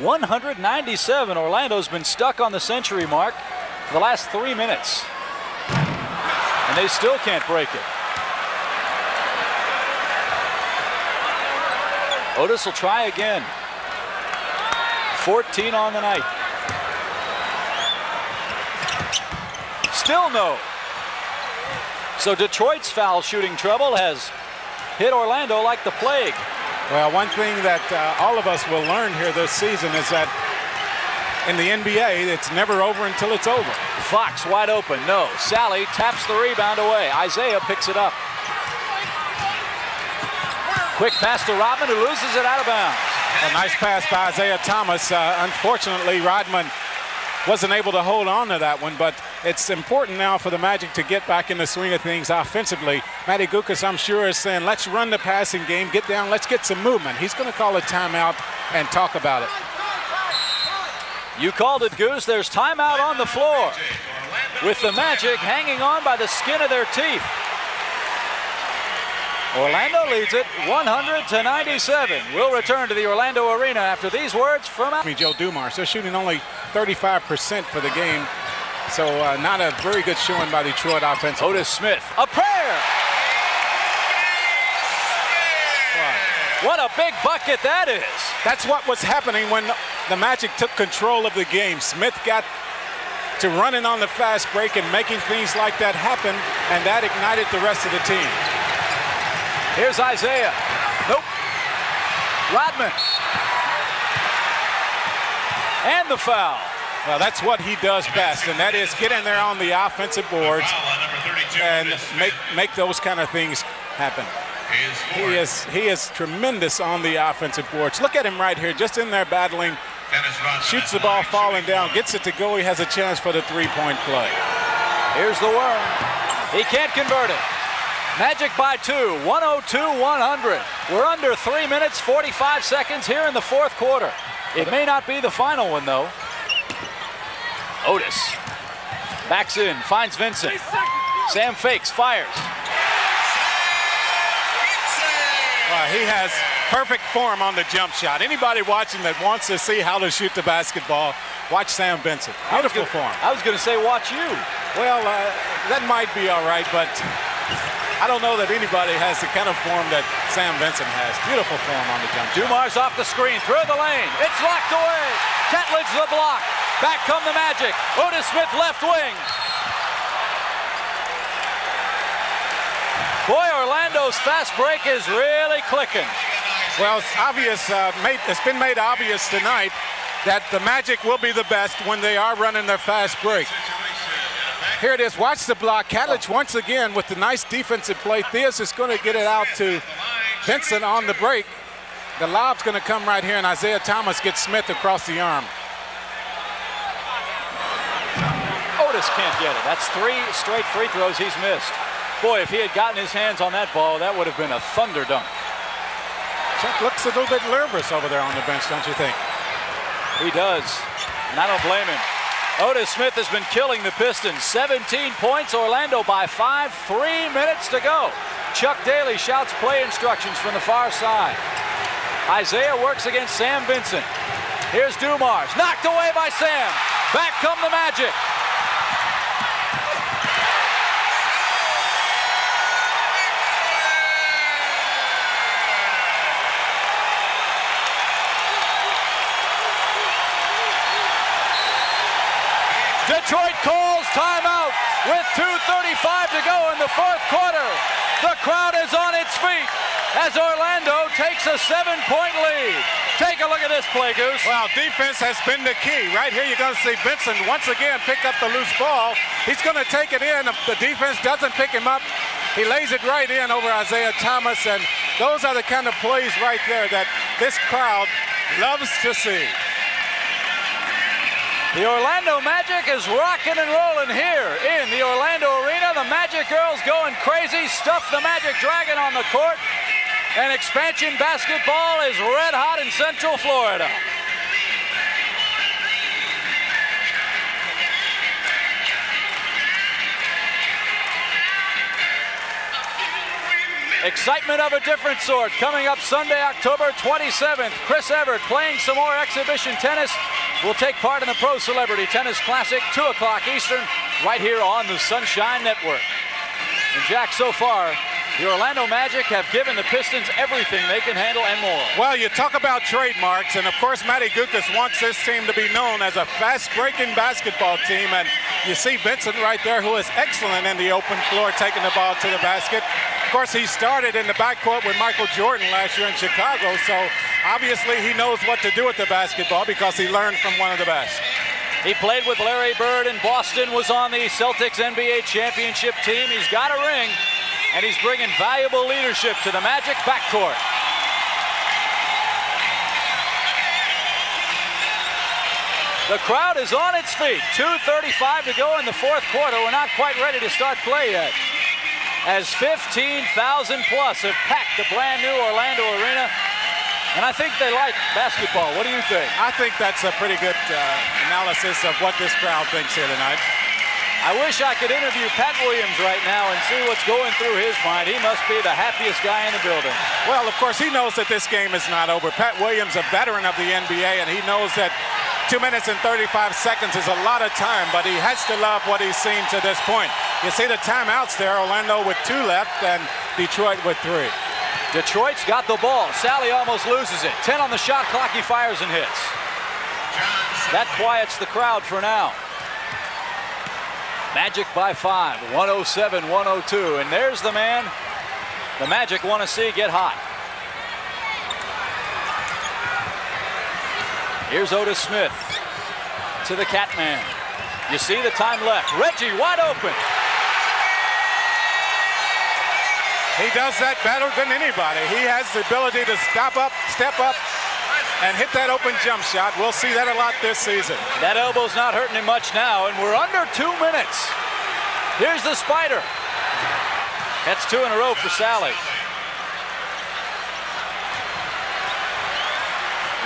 [SPEAKER 2] 197. Orlando's been stuck on the century mark for the last 3 minutes. And they still can't break it. Otis will try again. 14 on the night. Still no. So Detroit's foul shooting trouble has hit Orlando like the plague.
[SPEAKER 3] Well, one thing that all of us will learn here this season is that in the NBA, it's never over until it's over.
[SPEAKER 2] Fox wide open, no. Sally taps the rebound away. Isaiah picks it up. Quick pass to Rodman, who loses it out of bounds.
[SPEAKER 3] A nice pass by Isaiah Thomas. Unfortunately, Rodman wasn't able to hold on to that one, but it's important now for the Magic to get back in the swing of things offensively. Matty Gukas, I'm sure, is saying, let's run the passing game, get down, let's get some movement. He's going to call a timeout and talk about it.
[SPEAKER 2] You called it, Goose. There's timeout on the floor with the Magic hanging on by the skin of their teeth. Orlando leads it 100-97. We'll return to the Orlando Arena after these words from
[SPEAKER 3] Joe Dumars. They're shooting only 35% for the game. So not a very good showing by Detroit offense.
[SPEAKER 2] Otis Smith, a prayer. What a big bucket that is.
[SPEAKER 3] That's what was happening when the Magic took control of the game. Smith got to running on the fast break and making things like that happen, and that ignited the rest of the team.
[SPEAKER 2] Here's Isaiah. Nope. Rodman. And the foul.
[SPEAKER 3] Well, that's what he does best, and that is get in there on the offensive boards and make those kind of things happen. He is tremendous on the offensive boards. Look at him right here, just in there battling. Shoots the ball falling down, gets it to go. He has a chance for the three-point play.
[SPEAKER 2] Here's the worm. He can't convert it. Magic by 2, 102-100. We're under 3 minutes, 45 seconds here in the fourth quarter. It may not be the final one, though. Otis backs in, finds Vincent. Sam fakes, fires.
[SPEAKER 3] He has perfect form on the jump shot. Anybody watching that wants to see how to shoot the basketball, watch Sam Vincent. Beautiful form.
[SPEAKER 2] I was going to say watch you.
[SPEAKER 3] Well, that might be all right, but I don't know that anybody has the kind of form that Sam Vincent has. Beautiful form on the jump shot.
[SPEAKER 2] Dumars off the screen, through the lane. It's locked away. Catledge the block. Back come the Magic. Otis Smith left wing. Boy, Orlando's fast break is really clicking.
[SPEAKER 3] Well, it's obvious. It's been made obvious tonight that the Magic will be the best when they are running their fast break. Here it is. Watch the block. Catledge once again with the nice defensive play. Theus is going to get it out to Vincent on the break. The lob's going to come right here, and Isaiah Thomas gets Smith across the arm.
[SPEAKER 2] Otis can't get it. That's 3 straight free throws he's missed. Boy, if he had gotten his hands on that ball, that would have been a thunder dunk.
[SPEAKER 3] Chuck looks a little bit nervous over there on the bench, don't you think?
[SPEAKER 2] He does, and I don't blame him. Otis Smith has been killing the Pistons. 17 points, Orlando by 5, 3 minutes to go. Chuck Daly shouts play instructions from the far side. Isaiah works against Sam Vincent. Here's Dumars, knocked away by Sam. Back come the Magic. Detroit calls timeout with 2:35 to go in the fourth quarter. The crowd is on its feet as Orlando takes a 7-point lead. Take a look at this play, Goose.
[SPEAKER 3] Well, defense has been the key. Right here you're going to see Vincent once again pick up the loose ball. He's going to take it in. If the defense doesn't pick him up, he lays it right in over Isaiah Thomas, and those are the kind of plays right there that this crowd loves to see.
[SPEAKER 2] The Orlando Magic is rocking and rolling here in the Orlando Arena. The Magic girls going crazy, stuff the Magic Dragon on the court. And expansion basketball is red hot in Central Florida. Excitement of a different sort coming up Sunday, October 27th. Chris Evert playing some more exhibition tennis. Will take part in the Pro Celebrity Tennis Classic, 2 o'clock Eastern, right here on the Sunshine Network. And Jack, so far, the Orlando Magic have given the Pistons everything they can handle and more.
[SPEAKER 3] Well, you talk about trademarks, and of course, Matty Gukas wants this team to be known as a fast-breaking basketball team. And you see Vincent right there, who is excellent in the open floor, taking the ball to the basket. Of course, he started in the backcourt with Michael Jordan last year in Chicago, so obviously he knows what to do with the basketball because he learned from one of the best.
[SPEAKER 2] He played with Larry Bird in Boston, was on the Celtics NBA championship team. He's got a ring, and he's bringing valuable leadership to the Magic backcourt. The crowd is on its feet. 2:35 to go in the fourth quarter. We're not quite ready to start play yet, as 15,000 plus have packed the brand new Orlando Arena. And I think they like basketball. What do you think?
[SPEAKER 3] I think that's a pretty good analysis of what this crowd thinks here tonight.
[SPEAKER 2] I wish I could interview Pat Williams right now and see what's going through his mind. He must be the happiest guy in the building.
[SPEAKER 3] Well, of course, he knows that this game is not over. Pat Williams, a veteran of the NBA, and he knows that 2 minutes and 35 seconds is a lot of time, but he has to love what he's seen to this point. You see the timeouts there, Orlando with 2 left and Detroit with 3.
[SPEAKER 2] Detroit's got the ball. Sally almost loses it. 10 on the shot clock. He fires and hits. That quiets the crowd for now. Magic by 5, 107-102. And there's the man the Magic want to see get hot. Here's Otis Smith to the Catman. You see the time left. Reggie wide open.
[SPEAKER 3] He does that better than anybody. He has the ability to step up, and hit that open jump shot. We'll see that a lot this season.
[SPEAKER 2] That elbow's not hurting him much now, and we're under 2 minutes. Here's the spider. That's 2 in a row for Sally.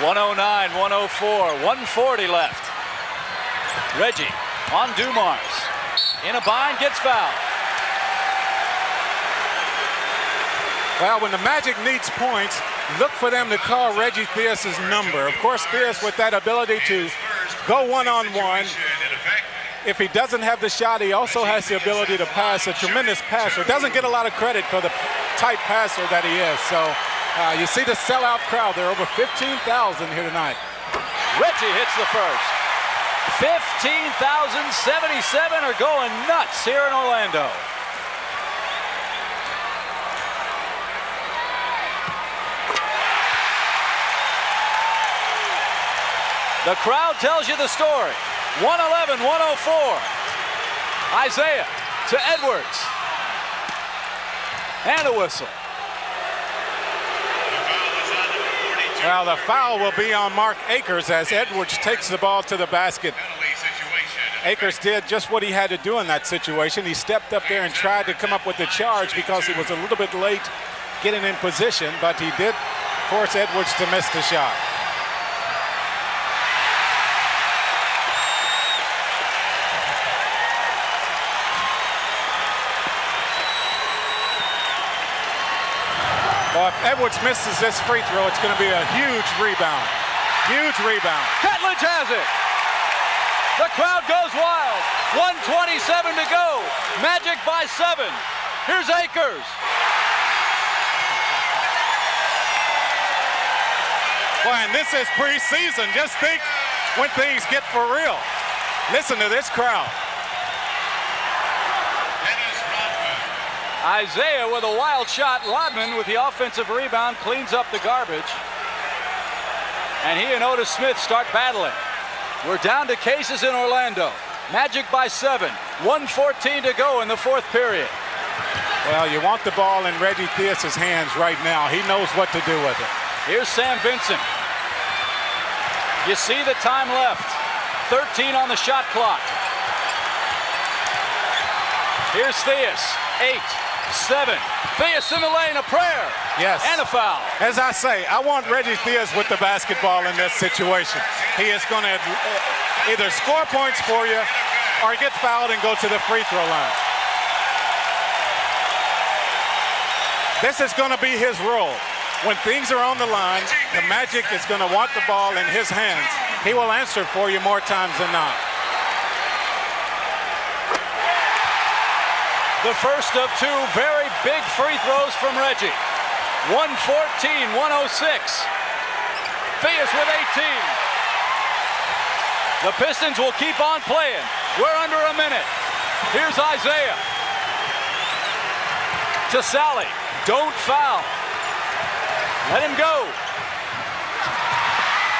[SPEAKER 2] 109, 104, 140 left. Reggie on Dumars. In a bind, gets fouled.
[SPEAKER 3] Well, when the Magic needs points, look for them to call Reggie Theus's number. Of course, Theus with that ability to go one-on-one. If he doesn't have the shot, he also has the ability to pass, a tremendous passer. Doesn't get a lot of credit for the type passer that he is. So you see the sellout crowd. There are over 15,000 here tonight.
[SPEAKER 2] Reggie hits the first. 15,077 are going nuts here in Orlando. The crowd tells you the story. 111-104. Isaiah to Edwards. And a whistle.
[SPEAKER 3] Well, the foul will be on Mark Akers as Edwards takes the ball to the basket. Akers did just what he had to do in that situation. He stepped up there and tried to come up with the charge because he was a little bit late getting in position, but he did force Edwards to miss the shot. Well, if Edwards misses this free throw, it's going to be a huge rebound. Huge rebound.
[SPEAKER 2] Ketledge has it. The crowd goes wild. 1:27 to go. Magic by 7. Here's Akers.
[SPEAKER 3] Boy, and this is preseason. Just think when things get for real. Listen to this crowd.
[SPEAKER 2] Isaiah with a wild shot. Rodman with the offensive rebound cleans up the garbage. And he and Otis Smith start battling. We're down to cases in Orlando. Magic by 7. 1:14 to go in the 4th period.
[SPEAKER 3] Well, you want the ball in Reggie Theus's hands right now. He knows what to do with it.
[SPEAKER 2] Here's Sam Vincent. You see the time left. 13 on the shot clock. Here's Theus. 8, 7. Theus in the lane, a prayer.
[SPEAKER 3] Yes.
[SPEAKER 2] And a foul.
[SPEAKER 3] As I say, I want Reggie Theus with the basketball in this situation. He is going to either score points for you or get fouled and go to the free throw line. This is going to be his role. When things are on the line, the Magic is going to want the ball in his hands. He will answer for you more times than not.
[SPEAKER 2] The first of 2 very big free throws from Reggie. 114-106. Theus with 18. The Pistons will keep on playing. We're under a minute. Here's Isaiah. To Sally. Don't foul. Let him go.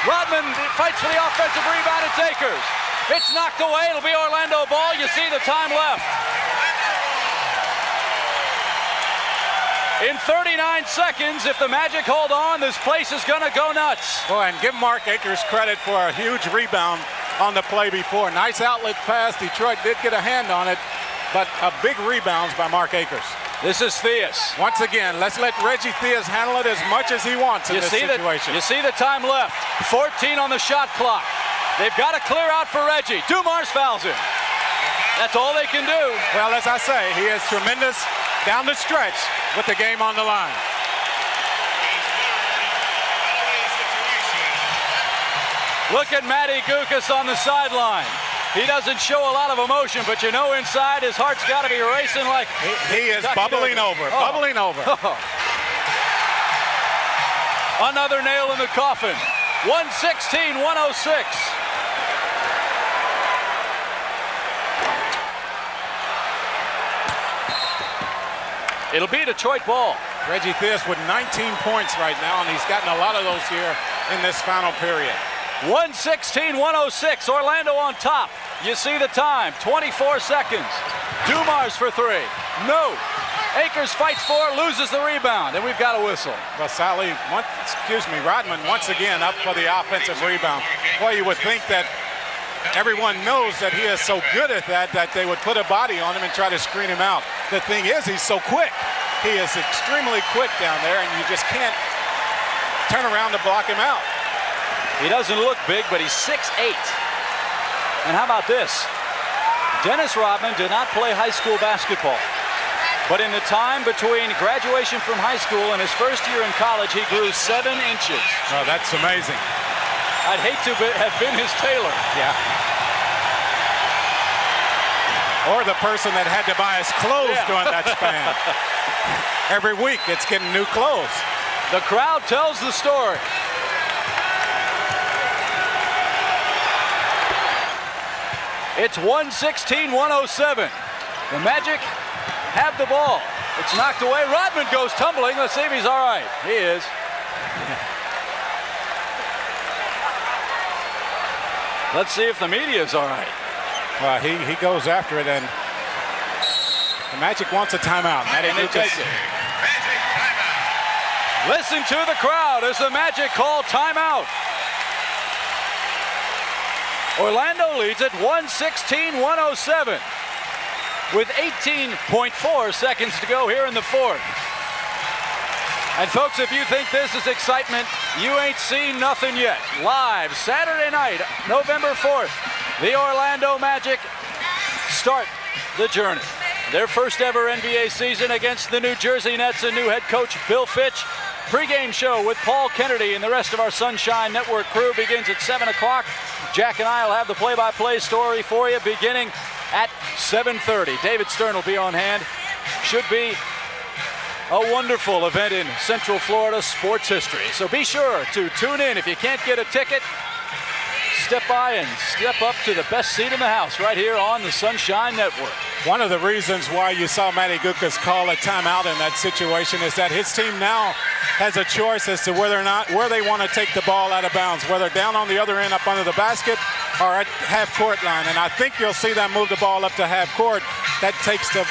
[SPEAKER 2] Rodman fights for the offensive rebound. It's Akers. It's knocked away. It'll be Orlando ball. You see the time left. In 39 seconds, if the Magic hold on, this place is going to go nuts.
[SPEAKER 3] Boy, and give Mark Akers credit for a huge rebound on the play before. Nice outlet pass. Detroit did get a hand on it, but a big rebounds by Mark Akers.
[SPEAKER 2] This is Theus.
[SPEAKER 3] Once again, let's let Reggie Theus handle it as much as he wants in this situation.
[SPEAKER 2] You see the time left. 14 on the shot clock. They've got to clear out for Reggie. Dumars fouls him. That's all they can do.
[SPEAKER 3] Well, as I say, he is tremendous down the stretch with the game on the line.
[SPEAKER 2] Look at Matty Gukas on the sideline. He doesn't show a lot of emotion, but you know inside his heart's got to be racing like...
[SPEAKER 3] He is bubbling over, bubbling over.
[SPEAKER 2] Another nail in the coffin. 116-106. It'll be Detroit ball.
[SPEAKER 3] Reggie Theus with 19 points right now, and he's gotten a lot of those here in this final period.
[SPEAKER 2] 116-106. Orlando on top. You see the time, 24 seconds. Dumars for three. No. Akers fights for, loses the rebound, and we've got a whistle.
[SPEAKER 3] Rodman once again up for the offensive rebound. Well, you would think that everyone knows that he is so good at that they would put a body on him and try to screen him out. The thing is, he's so quick. He is extremely quick down there, and you just can't turn around to block him out.
[SPEAKER 2] He doesn't look big, but he's 6'8". And how about this? Dennis Rodman did not play high school basketball. But in the time between graduation from high school and his first year in college, he grew 7 inches.
[SPEAKER 3] Oh, that's amazing.
[SPEAKER 2] I'd hate to have been his tailor.
[SPEAKER 3] Yeah. Or the person that had to buy his clothes during that span. Every week, it's getting new clothes.
[SPEAKER 2] The crowd tells the story. It's 116-107. The Magic have the ball. It's knocked away. Rodman goes tumbling. Let's see if he's all right. He is. Let's see if the media is all right.
[SPEAKER 3] Well, he goes after it, and the Magic wants a timeout.
[SPEAKER 2] And they take it. Listen to the crowd as the Magic call timeout. Orlando leads at 116-107 with 18.4 seconds to go here in the fourth. And folks, if you think this is excitement, you ain't seen nothing yet. Live Saturday night, November 4th, the Orlando Magic start the journey. Their first ever NBA season against the New Jersey Nets and new head coach Bill Fitch. Pre-game show with Paul Kennedy and the rest of our Sunshine Network crew begins at 7 o'clock. Jack and I will have the play-by-play story for you beginning at 7:30. David Stern will be on hand. Should be a wonderful event in Central Florida sports history. So be sure to tune in. If you can't get a ticket, step by and step up to the best seat in the house right here on the Sunshine Network.
[SPEAKER 3] One of the reasons why you saw Matty Gukas call a timeout in that situation is that his team now has a choice as to whether or not where they want to take the ball out of bounds, whether down on the other end up under the basket or at half-court line. And I think you'll see them move the ball up to half-court. That takes the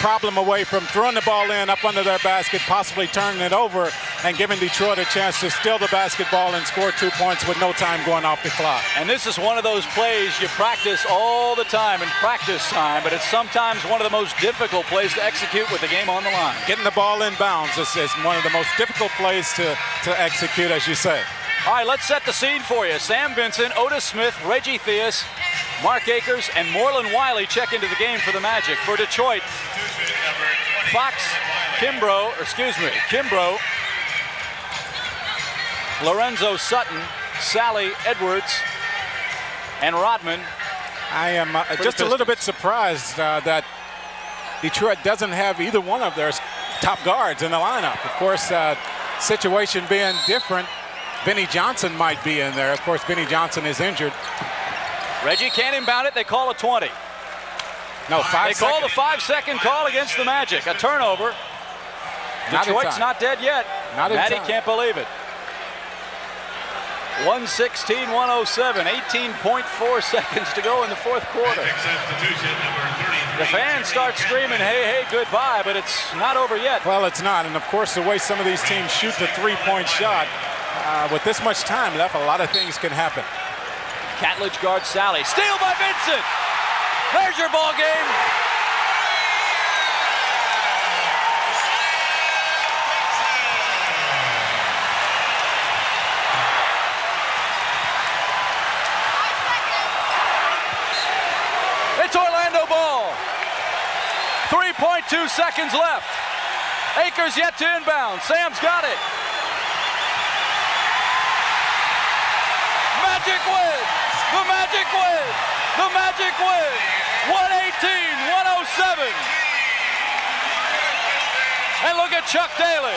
[SPEAKER 3] problem away from throwing the ball in up under their basket, possibly turning it over and giving Detroit a chance to steal the basketball and score 2 points with no time going off the clock.
[SPEAKER 2] And this is one of those plays you practice all the time in practice time, but it's sometimes one of the most difficult plays to execute with the game on the line.
[SPEAKER 3] Getting the ball in bounds is one of the most difficult plays to execute, as you say.
[SPEAKER 2] All right, let's set the scene for you. Sam Vincent, Otis Smith, Reggie Theus, Mark Akers, and Moreland Wiley check into the game for the Magic. For Detroit, Kimbrough, Lorenzo Sutton, Sally Edwards, and Rodman.
[SPEAKER 3] I am just a little bit surprised that Detroit doesn't have either one of their top guards in the lineup. Of course, situation being different, Vinnie Johnson might be in there. Of course, Vinnie Johnson is injured.
[SPEAKER 2] Reggie can't inbound it. They call a 20.
[SPEAKER 3] No, 5 seconds.
[SPEAKER 2] They call the 5-second call against the Magic. A turnover. Detroit's not dead yet. Matty can't believe it. 116-107, 18.4 seconds to go in the fourth quarter. The fans start screaming, hey, hey, goodbye, but it's not over yet.
[SPEAKER 3] Well, it's not, and of course the way some of these teams shoot the three-point shot, with this much time left, a lot of things can happen.
[SPEAKER 2] Catledge guards Sally. Steal by Vincent! There's your ball game. It's Orlando ball. 3.2 seconds left. Akers yet to inbound. Sam's got it. Magic win. The Magic win. The Magic win. 118-107. And look at Chuck Daly.